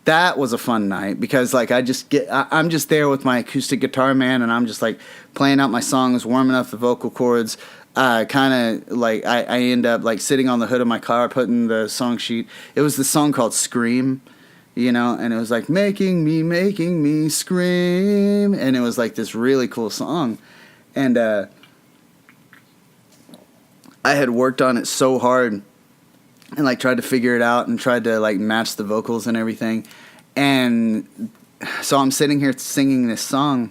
that was a fun night, because like I'm just there with my acoustic guitar, man, and I'm just like playing out my songs, warming up the vocal cords. Kind of like I end up like sitting on the hood of my car, putting the song sheet. It was the song called Scream, and it was like making me scream, and it was like this really cool song. And I had worked on it so hard, and like tried to figure it out and tried to like match the vocals and everything. And so I'm sitting here singing this song,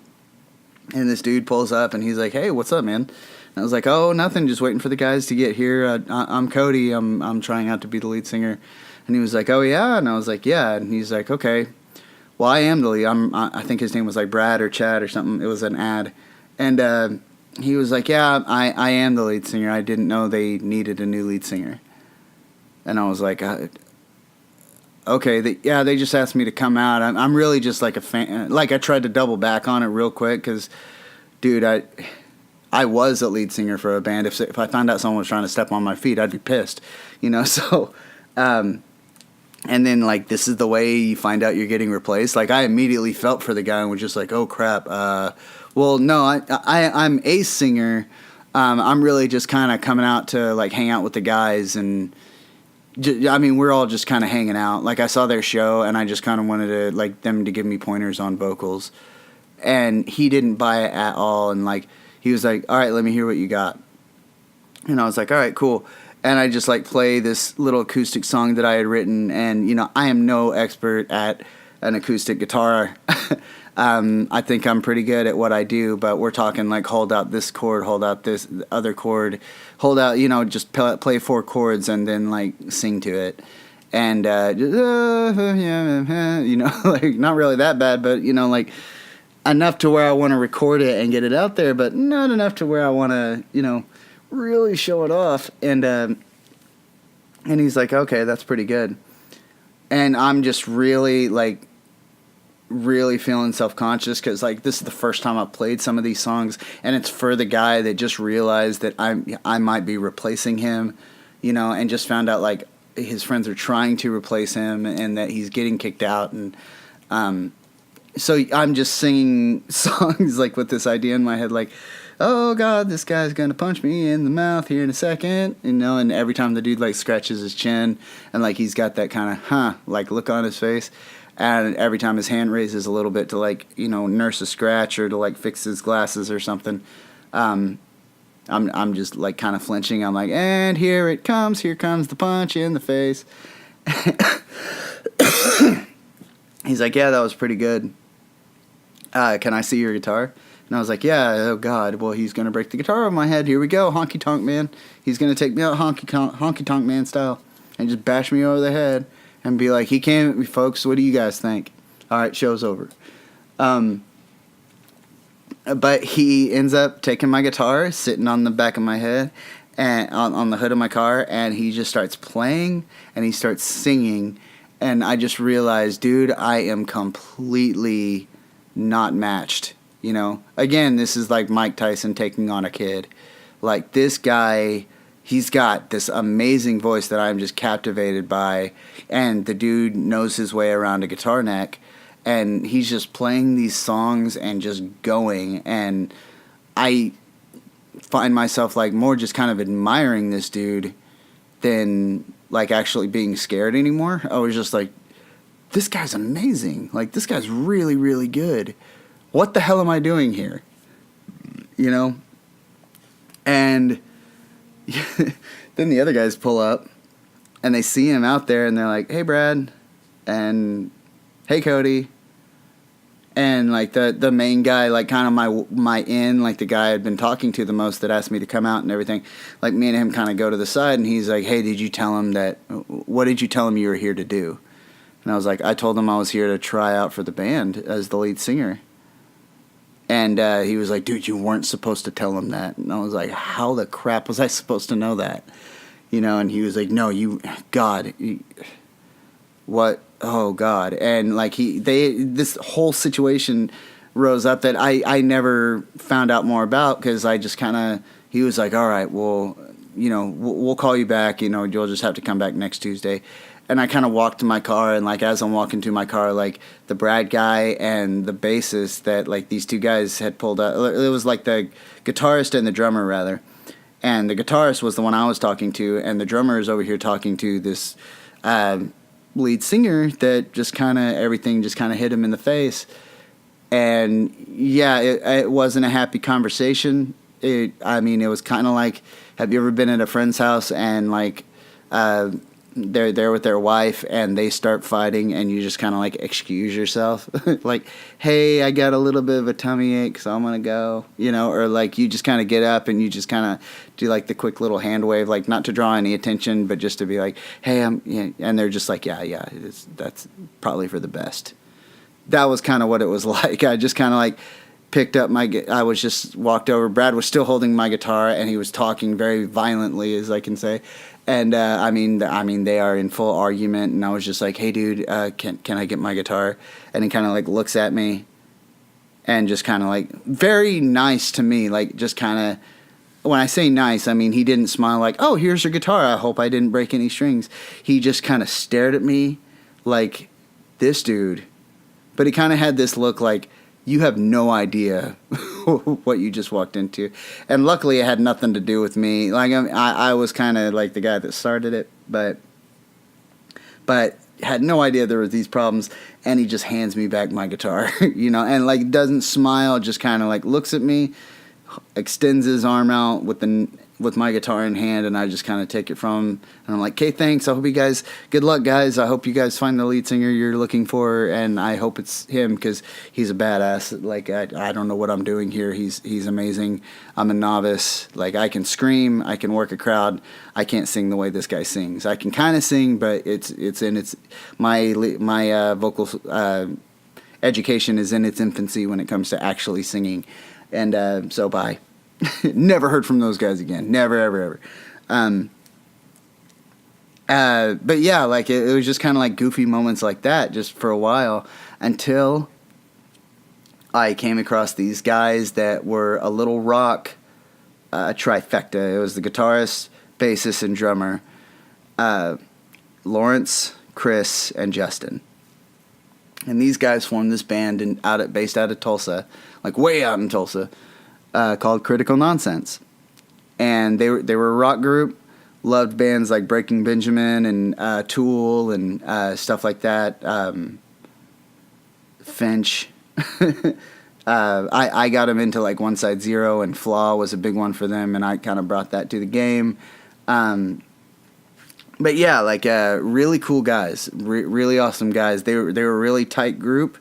and this dude pulls up and he's like, "Hey, what's up, man?" And I was like, "Oh, nothing, just waiting for the guys to get here. I'm Cody. I'm trying out to be the lead singer." And he was like, "Oh yeah?" And I was like, "Yeah." And he's like, "Okay, well, I am the lead. I think his name was like Brad or Chad or something. It was an ad." And he was like, "Yeah, I am the lead singer. I didn't know they needed a new lead singer." And I was like, okay, they just asked me to come out. I'm really just like a fan. Like, I tried to double back on it real quick because, dude, I was a lead singer for a band. If I found out someone was trying to step on my feet, I'd be pissed, So, and then, like, this is the way you find out you're getting replaced. Like, I immediately felt for the guy and was just like, oh, crap. Well, no, I'm a singer. I'm really just kind of coming out to, like, hang out with the guys, and we're all just kind of hanging out. Like, I saw their show, and I just kind of wanted to, like, them to give me pointers on vocals. And he didn't buy it at all, and, like, he was like, all right, let me hear what you got. And I was like, all right, cool. And I just, like, play this little acoustic song that I had written, and, I am no expert at an acoustic guitar. I think I'm pretty good at what I do, but we're talking like hold out this chord, hold out this other chord, hold out, just play 4 chords and then like sing to it. And, like not really that bad, but, like enough to where I want to record it and get it out there, but not enough to where I want to, really show it off. And he's like, okay, that's pretty good. And I'm just really feeling self-conscious because like this is the first time I've played some of these songs, and it's for the guy that just realized that I might be replacing him, and just found out like his friends are trying to replace him and that he's getting kicked out. And so I'm just singing songs like with this idea in my head, like, oh God, this guy's gonna punch me in the mouth here in a second, and every time the dude like scratches his chin and like he's got that kind of like look on his face. And every time his hand raises a little bit to like, nurse a scratch or to like fix his glasses or something, I'm just like kind of flinching. I'm like, and here comes the punch in the face. He's like, yeah, that was pretty good. Can I see your guitar? And I was like, yeah, oh God, well, he's going to break the guitar on my head. Here we go, honky tonk man. He's going to take me out honky tonk man style and just bash me over the head. And be like, he came at me, folks. What do you guys think? All right, show's over. But he ends up taking my guitar, sitting on the back of my head, and on the hood of my car, and he just starts playing, and he starts singing, and I just realized, dude, I am completely not matched. Again, this is like Mike Tyson taking on a kid. Like this guy. He's got this amazing voice that I'm just captivated by, and the dude knows his way around a guitar neck, and he's just playing these songs and just going, and I find myself like more just kind of admiring this dude than like actually being scared anymore. I was just like, this guy's amazing. Like, this guy's really, really good. What the hell am I doing here? And then the other guys pull up and they see him out there and they're like, hey, Brad, and hey, Cody. And like the main guy, like kind of my like the guy I'd been talking to the most that asked me to come out and everything, like me and him kind of go to the side, and he's like, hey, what did you tell him you were here to do? And I was like, I told him I was here to try out for the band as the lead singer. And he was like, dude, you weren't supposed to tell him that. And I was like, how the crap was I supposed to know that? And he was like, no, what? Oh, God. And like this whole situation rose up that I never found out more about, because I just kind of, he was like, all right, well, we'll call you back. You'll just have to come back next Tuesday. And I kind of walked to my car, and like as I'm walking to my car, like the Brad guy and the bassist that like these two guys had pulled up, it was like the guitarist and the drummer rather, and the guitarist was the one I was talking to, and the drummer is over here talking to this lead singer that just kind of everything just kind of hit him in the face. And yeah, it wasn't a happy conversation. It was kind of like, have you ever been at a friend's house and like they're there with their wife and they start fighting and you just kind of like excuse yourself like, hey, I got a little bit of a tummy ache, so I'm gonna go, or like you just kind of get up and you just kind of do like the quick little hand wave, like not to draw any attention but just to be like, hey, and they're just like, yeah, that's probably for the best. That was kind of what it was like. I just kind of like picked up I was just walked over. Brad was still holding my guitar and he was talking very violently, as I can say. And they are in full argument, and I was just like, hey, dude, can I get my guitar? And he kind of like looks at me and just kind of like very nice to me, like just kind of, when I say nice, I mean he didn't smile like, oh, here's your guitar, I hope I didn't break any strings. He just kind of stared at me like, this dude. But he kind of had this look like, you have no idea what you just walked into. And luckily it had nothing to do with me. Like I was kind of like the guy that started it, but had no idea there were these problems. And he just hands me back my guitar, and like doesn't smile, just kind of like looks at me, extends his arm out with with my guitar in hand, and I just kind of take it from him. And I'm like, okay, thanks. I hope you guys, good luck, guys. I hope you guys find the lead singer you're looking for, and I hope it's him because he's a badass. Like, I don't know what I'm doing here. He's amazing. I'm a novice. Like, I can scream, I can work a crowd. I can't sing the way this guy sings. I can kind of sing, but my vocal education is in its infancy when it comes to actually singing. And so bye. Never heard from those guys again. Never, ever, ever. But yeah, like it was just kind of like goofy moments like that just for a while until I came across these guys that were a little rock trifecta. It was the guitarist, bassist, and drummer, Lawrence, Chris, and Justin. And these guys formed this band based out of Tulsa, like way out in Tulsa, called Critical Nonsense. And they were a rock group, loved bands like Breaking Benjamin and Tool and stuff like that. Finch. I got them into like One Side Zero, and Flaw was a big one for them, and I kind of brought that to the game. But yeah, like really cool guys, really awesome guys. They were a really tight group.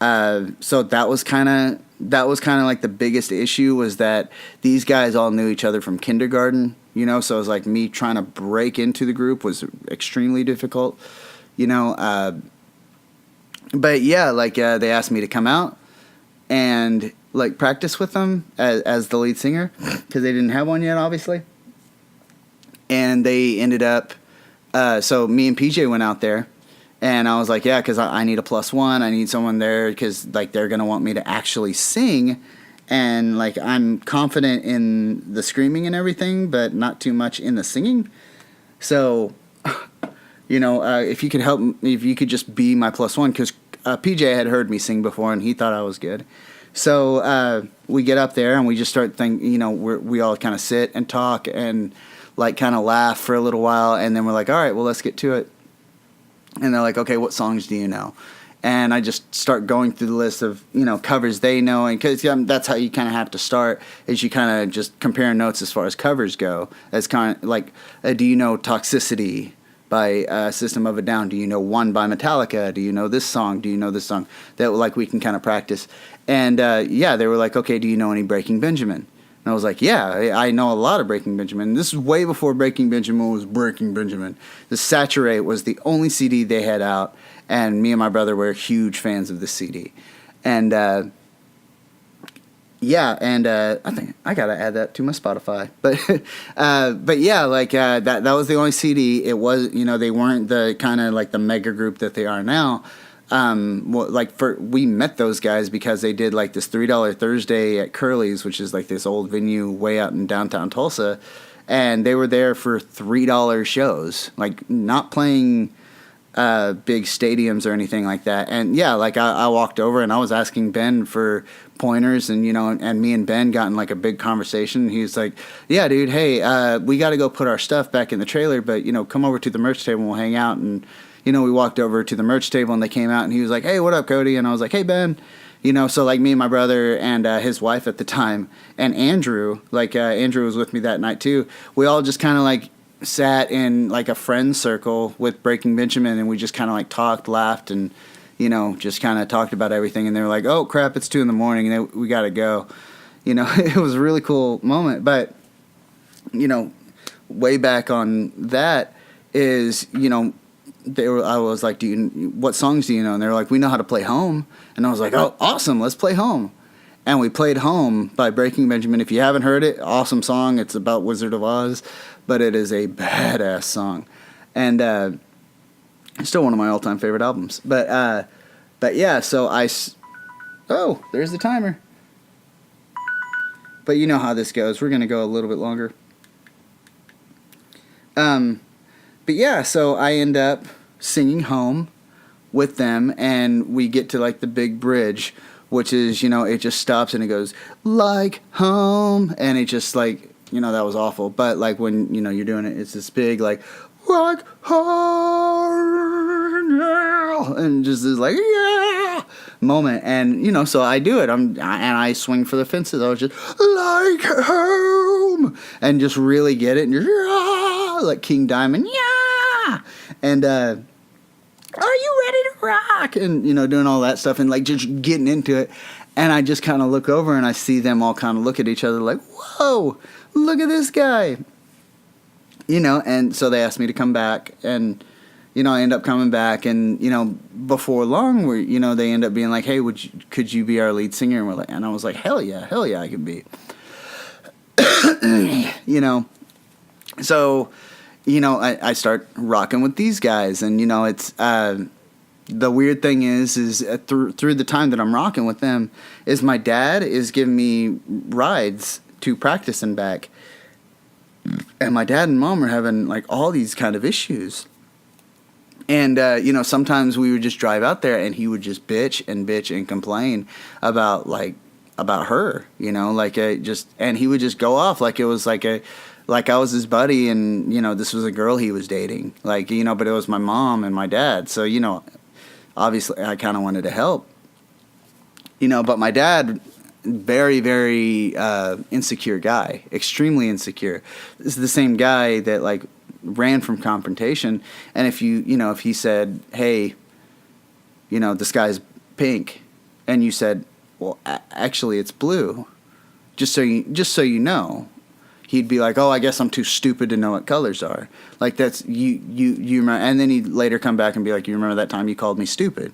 So that was kind of like the biggest issue, was that these guys all knew each other from kindergarten, you know. So it was like me trying to break into the group was extremely difficult, you know. But yeah, like they asked me to come out and like practice with them as the lead singer, because they didn't have one yet, obviously. And they ended up, so me and PJ went out there, and I was like, yeah, because I need a +1. I need someone there because like they're gonna want me to actually sing, and like I'm confident in the screaming and everything, but not too much in the singing. So, you know, if you could help, if you could just be my +1, because PJ had heard me sing before and he thought I was good. So we get up there and we just start thinking, you know, we all kind of sit and talk and like kind of laugh for a little while, and then we're like, all right, well, let's get to it. And they're like, okay, what songs do you know? And I just start going through the list of, you know, covers they know, and because that's how you kind of have to start, is you kind of just compare notes as far as covers go. It's kind of like, do you know Toxicity by System of a Down? Do you know One by Metallica? Do you know this song? Do you know this song? That like we can kind of practice. And yeah, they were like, okay, do you know any Breaking Benjamin? And I was like, yeah, I know a lot of Breaking Benjamin. This is way before Breaking Benjamin was Breaking Benjamin. The Saturate was the only CD they had out, and me and my brother were huge fans of this CD. And yeah, and I think I gotta add that to my Spotify. But yeah, like that was the only CD. It was, you know, they weren't the kind of like the mega group that they are now. We met those guys because they did like this $3 Thursday at Curly's, which is like this old venue way out in downtown Tulsa, and they were there for $3 shows, like not playing big stadiums or anything like that. And yeah, like I walked over and I was asking Ben for pointers, and you know, and me and Ben got in like a big conversation. He was like, yeah, dude, hey, we got to go put our stuff back in the trailer, but you know, come over to the merch table and we'll hang out. And you know, we walked over to the merch table and they came out and he was like, hey, what up, Cody? And I was like, hey, Ben. You know, so like me and my brother and his wife at the time, and Andrew, like Andrew was with me that night too. We all just kind of like sat in like a friend circle with Breaking Benjamin, and we just kind of like talked, laughed, and you know, just kind of talked about everything. And they were like, oh crap, it's 2 a.m. and we got to go. You know, it was a really cool moment. But you know, way back on that is, you know, I was like, what songs do you know? And they were like, we know how to play Home. And I was like, oh, awesome, let's play Home. And we played Home by Breaking Benjamin. If you haven't heard it, awesome song. It's about Wizard of Oz, but it is a badass song. And it's still one of my all-time favorite albums. But yeah, so oh, there's the timer. But you know how this goes. We're going to go a little bit longer. But yeah, so I end up singing Home with them, and we get to like the big bridge, which is, you know, it just stops and it goes like home, and it just like, you know, that was awful. But like when, you know, you're doing it, it's this big like home, and just this like yeah moment, and you know, so I do it. I swing for the fences. I was just like home. Freedom! And just really get it, and just, like King Diamond, yeah! And, are you ready to rock? And, doing all that stuff and, like, just getting into it. And I just kind of look over and I see them all kind of look at each other like, whoa, look at this guy. And so they asked me to come back, and, I end up coming back, and, before long, they end up being like, hey, could you be our lead singer? And I was like, hell yeah, I could be. So, I start rocking with these guys, and, it's, the weird thing is through the time that I'm rocking with them, is my dad is giving me rides to practice and back. And my dad and mom are having, like, all these kind of issues. And, sometimes we would just drive out there and he would just bitch and complain about her, and he would just go off like it was like I was his buddy, and, this was a girl he was dating, but it was my mom and my dad. So, obviously I kind of wanted to help, but my dad, very, very insecure guy, extremely insecure. This is the same guy that, like, ran from confrontation. And if if he said, hey, the sky's pink, and you said, well, actually it's blue, just so you know, he'd be like, oh, I guess I'm too stupid to know what colors are. Like, that's you remember. And then he'd later come back and be like, you remember that time you called me stupid?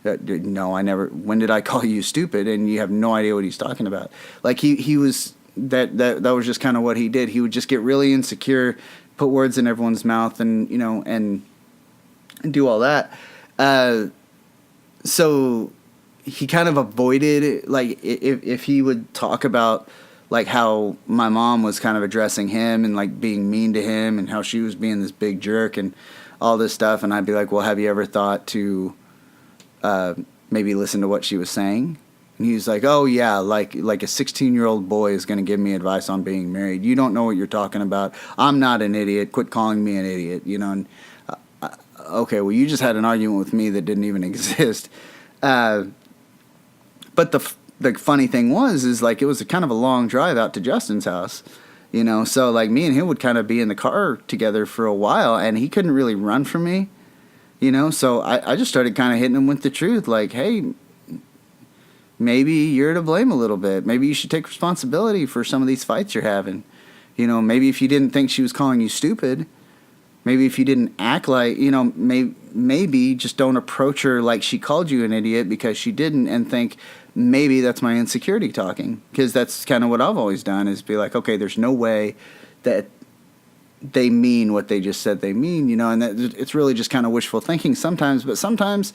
No, I never. When did I call you stupid? And you have no idea what he's talking about. Like, he was that was just kind of what he did. He would just get really insecure, put words in everyone's mouth, and and do all that. So he kind of avoided, like, if he would talk about, like, how my mom was kind of addressing him and, like, being mean to him, and how she was being this big jerk and all this stuff. And I'd be like, well, have you ever thought to maybe listen to what she was saying? And he was like, oh yeah, like a 16-year-old boy is going to give me advice on being married. You don't know what you're talking about. I'm not an idiot. Quit calling me an idiot. And okay, well, you just had an argument with me that didn't even exist. But the funny thing is like, it was kind of a long drive out to Justin's house, so, like, me and him would kind of be in the car together for a while, and he couldn't really run from me. So I just started kind of hitting him with the truth, like, hey, maybe you're to blame a little bit. Maybe you should take responsibility for some of these fights you're having. Maybe if you didn't think she was calling you stupid, maybe if you didn't act like, maybe just don't approach her like she called you an idiot because she didn't, and think, maybe that's my insecurity talking. Because that's kind of what I've always done, is be like, okay, there's no way that they mean what they just said they mean, and that it's really just kind of wishful thinking sometimes, but sometimes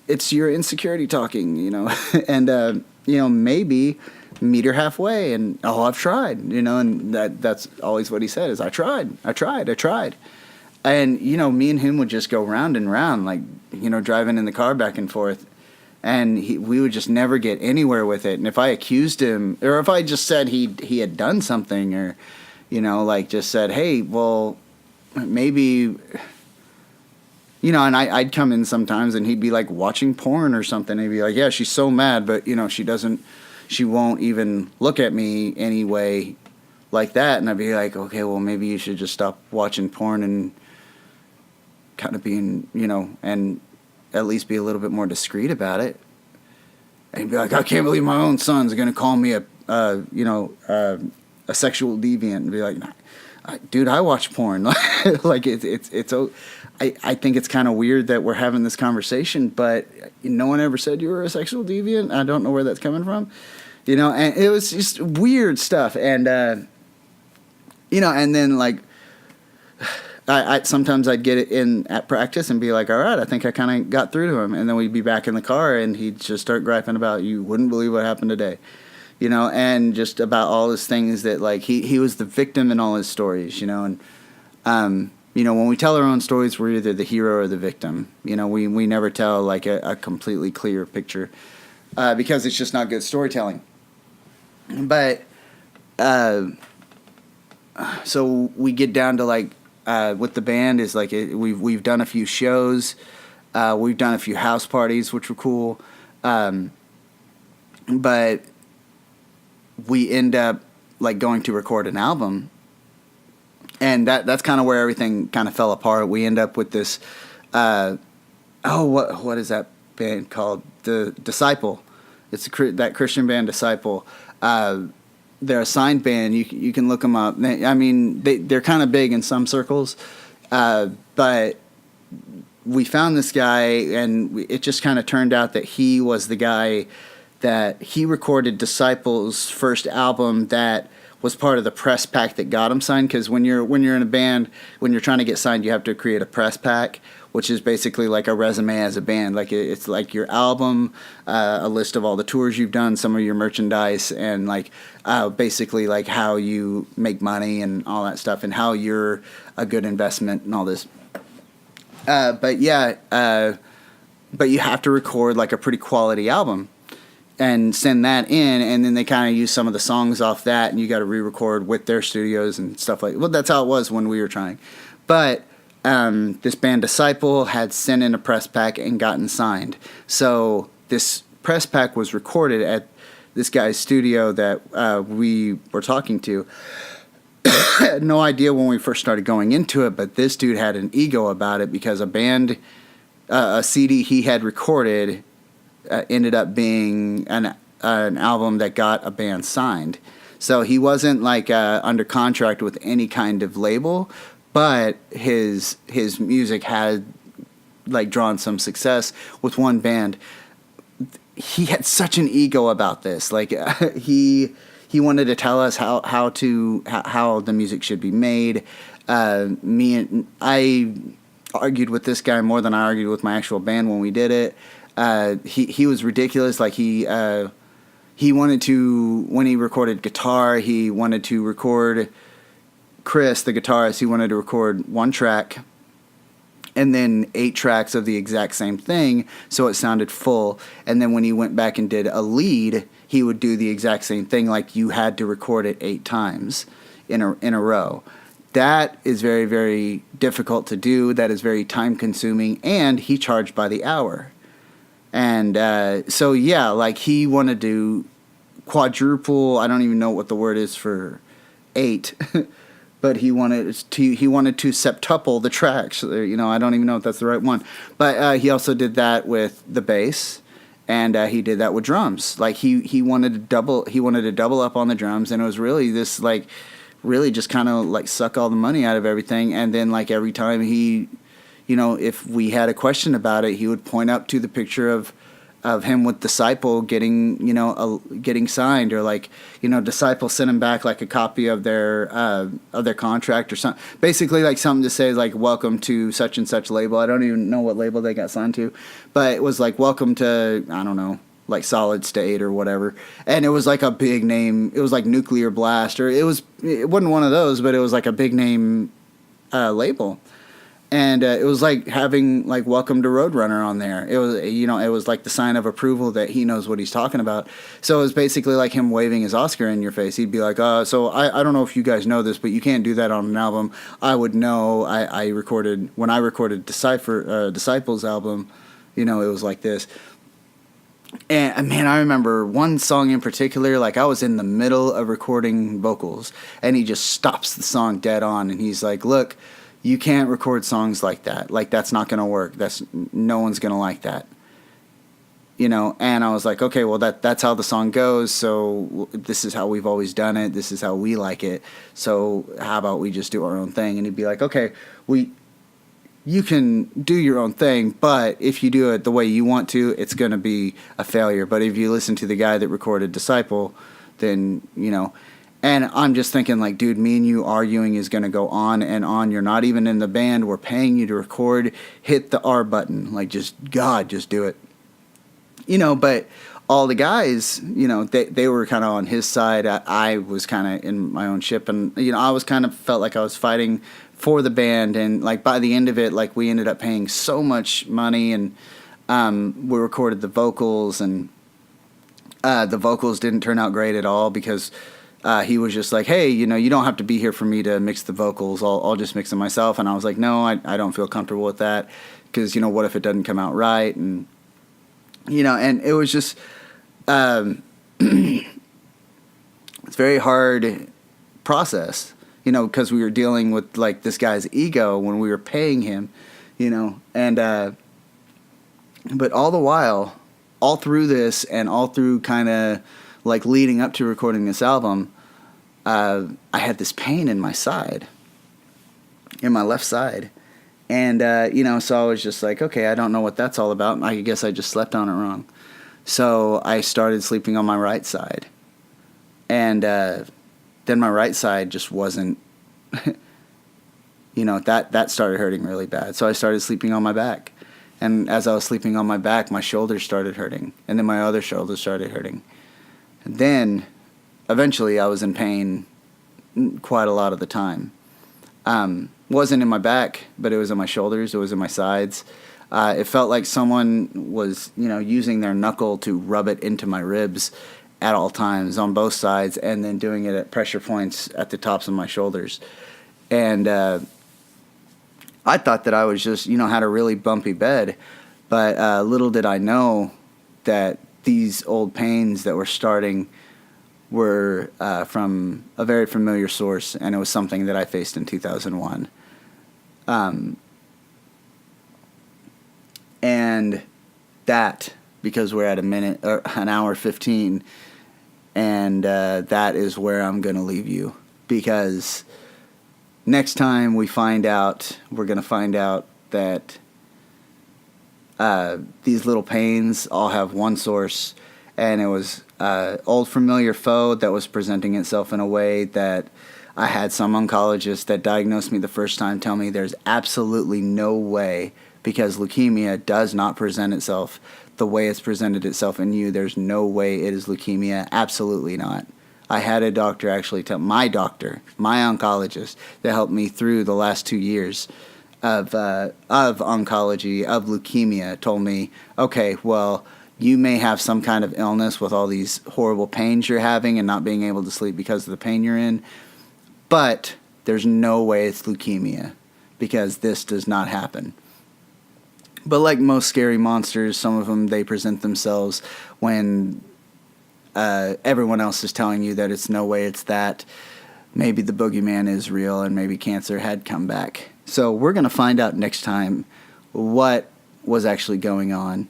it's your insecurity talking, and, maybe meet her halfway, and, oh, I've tried, and that's always what he said is, I tried. And, me and him would just go round and round, like, driving in the car back and forth, and we would just never get anywhere with it. And if I accused him, or if I just said he had done something, or, like, just said, hey, well, maybe, and I'd come in sometimes and he'd be like watching porn or something. And he'd be like, yeah, she's so mad, but, she won't even look at me anyway like that. And I'd be like, okay, well, maybe you should just stop watching porn and kind of being, and at least be a little bit more discreet about it. And he'd be like, I can't believe my own son's going to call me a sexual deviant, and be like, dude, I watch porn. Like, I think it's kind of weird that we're having this conversation, but no one ever said you were a sexual deviant. I don't know where that's coming from, and it was just weird stuff. And, and then, like, I sometimes I'd get it in at practice and be like, all right, I think I kind of got through to him. And then we'd be back in the car and he'd just start griping about, you wouldn't believe what happened today. And just about all his things that, like, he was the victim in all his stories, and, when we tell our own stories, we're either the hero or the victim. We never tell, like, a completely clear picture, because it's just not good storytelling. But, so we get down to, like, with the band is, like, we've done a few shows, we've done a few house parties, which were cool, but we end up like going to record an album, and that's kind of where everything kind of fell apart. We end up with this. What is that band called? The Disciple. It's that Christian band Disciple. They're a signed band. You can look them up. They're kind of big in some circles, but we found this guy, and it just kind of turned out that he was the guy that he recorded Disciple's first album that was part of the press pack that got him signed. Because when you're in a band, when you're trying to get signed, you have to create a press pack, which is basically like a resume as a band. Like it's like your album, a list of all the tours you've done, some of your merchandise, and like basically like how you make money and all that stuff, and how you're a good investment and all this. But you have to record like a pretty quality album and send that in, and then they kind of use some of the songs off that, and you got to re-record with their studios and stuff like. Well, that's how it was when we were trying. But this band Disciple had sent in a press pack and gotten signed. So this press pack was recorded at this guy's studio that we were talking to. I had no idea when we first started going into it, but this dude had an ego about it because a CD he had recorded ended up being an album that got a band signed. So he wasn't like under contract with any kind of label, but his music had like drawn some success with one band. He had such an ego about this. Like he wanted to tell us how the music should be made. I argued with this guy more than I argued with my actual band when we did it. He was ridiculous. Like he wanted to, when he recorded guitar, he wanted to record Chris, the guitarist. He wanted to record one track and then 8 tracks of the exact same thing, so it sounded full. And then when he went back and did a lead, he would do the exact same thing, like you had to record it 8 times in a row. That is very, very difficult to do. That is very time consuming, and he charged by the hour. And so yeah, like he wanted to quadruple. I don't even know what the word is for 8. But he wanted to septuple the tracks. You know, I don't even know if that's the right one. But he also did that with the bass, and he did that with drums. Like he wanted to double up on the drums, and it was really this like really just kind of like suck all the money out of everything. And then like every time he, you know, if we had a question about it, he would point up to the picture of him with Disciple getting signed, or like, you know, Disciple sent him back like a copy of their contract or something, basically like something to say like welcome to such and such label. I don't even know what label they got signed to, but it was like welcome to, I don't know, like Solid State or whatever. And it was like a big name. It was like Nuclear Blast, or it wasn't one of those, but it was like a big name label. And it was like having like Welcome to Roadrunner on there. It was, you know, it was like the sign of approval that he knows what he's talking about. So it was basically like him waving his Oscar in your face. He'd be like, so I don't know if you guys know this, but you can't do that on an album. I would know. When I recorded Disciple's album, you know, it was like this. And man, I remember one song in particular, like I was in the middle of recording vocals, and he just stops the song dead on, and he's like, look, you can't record songs like that. Like, that's not going to work. No one's going to like that. You know, and I was like, okay, well, that's how the song goes, so this is how we've always done it. This is how we like it. So how about we just do our own thing? And he'd be like, okay, you can do your own thing, but if you do it the way you want to, it's going to be a failure. But if you listen to the guy that recorded Disciple, then, you know. And I'm just thinking, like, dude, me and you arguing is going to go on and on. You're not even in the band. We're paying you to record. Hit the R button. Like, just do it. You know, but all the guys, you know, they were kind of on his side. I was kind of in my own ship. And, you know, I was kind of felt like I was fighting for the band. And, like, by the end of it, like, we ended up paying so much money. And we recorded the vocals. And the vocals didn't turn out great at all because he was just like, hey, you know, you don't have to be here for me to mix the vocals. I'll just mix them myself. And I was like, no, I don't feel comfortable with that because, you know, what if it doesn't come out right? And, you know, and it was just It's a very hard process, because we were dealing with like this guy's ego when we were paying him, and but all the while, all through this and all through kind of like leading up to recording this album, I had this pain in my side, in my left side. And, so I was just like, okay, I don't know what that's all about. I guess I just slept on it wrong. So I started sleeping on my right side. And then my right side just wasn't, that started hurting really bad. So I started sleeping on my back. And as I was sleeping on my back, my shoulders started hurting. And then my other shoulders started hurting. And then, eventually, I was in pain quite a lot of the time. Wasn't in my back, but it was in my shoulders. It was in my sides. It felt like someone was, using their knuckle to rub it into my ribs at all times on both sides, and then doing it at pressure points at the tops of my shoulders. And I thought that I was just, had a really bumpy bed, but little did I know that these old pains that were starting were from a very familiar source, and it was something that I faced in 2001. And that, because we're at an hour 15, and that is where I'm going to leave you, because next time we're going to find out that these little pains all have one source, and it was old familiar foe that was presenting itself in a way that I had some oncologist that diagnosed me the first time tell me there's absolutely no way, because leukemia does not present itself the way it's presented itself in you. There's no way it is leukemia. Absolutely not. I had a doctor actually tell my oncologist that helped me through the last 2 years of oncology, of leukemia, told me, okay, well, you may have some kind of illness with all these horrible pains you're having and not being able to sleep because of the pain you're in, but there's no way it's leukemia, because this does not happen. But like most scary monsters, some of them, they present themselves when everyone else is telling you that it's no way it's that. Maybe the boogeyman is real, and maybe cancer had come back. So we're going to find out next time what was actually going on.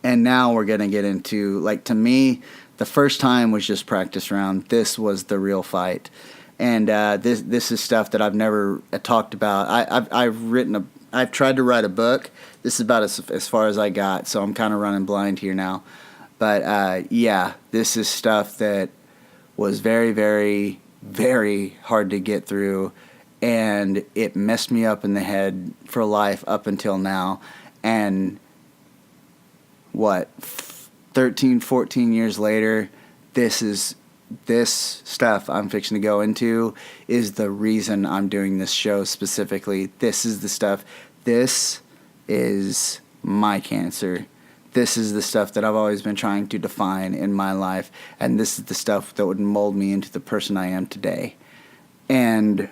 And now we're going to get into, like, to me, the first time was just practice round. This was the real fight. And this is stuff that I've never talked about. I've tried to write a book. This is about as far as I got, so I'm kind of running blind here now. But this is stuff that was very, very, very hard to get through, and it messed me up in the head for life up until now. And 13, 14 years later, this stuff I'm fixing to go into is the reason I'm doing this show specifically. This is the stuff. This is my cancer. This is the stuff that I've always been trying to define in my life, and this is the stuff that would mold me into the person I am today, and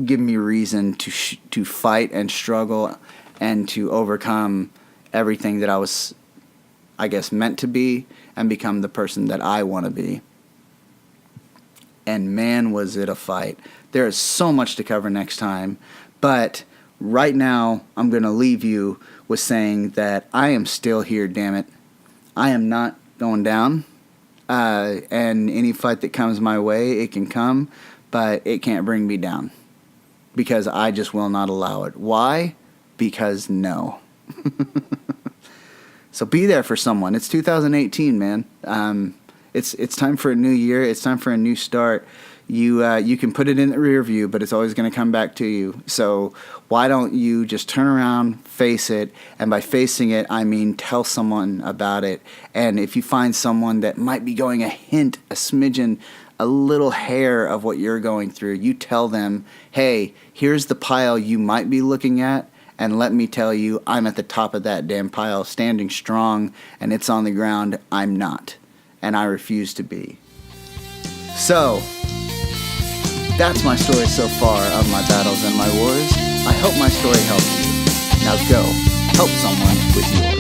give me reason to fight and struggle and to overcome everything that I was, I guess, meant to be, and become the person that I want to be. And man, was it a fight. There is so much to cover next time, but right now I'm going to leave you with saying that I am still here, damn it. I am not going down, and any fight that comes my way, it can come, but it can't bring me down, because I just will not allow it. Why? Because no. So be there for someone. It's 2018, man. It's time for a new year. It's time for a new start. You can put it in the rear view, but it's always going to come back to you. So why don't you just turn around, face it, and by facing it, I mean tell someone about it. And if you find someone that might be going a hint, a smidgen, a little hair of what you're going through, you tell them, hey, here's the pile you might be looking at, and let me tell you, I'm at the top of that damn pile, standing strong, and it's on the ground. I'm not, and I refuse to be. So that's my story so far of my battles and my wars. I hope my story helped you. Now go, help someone with yours.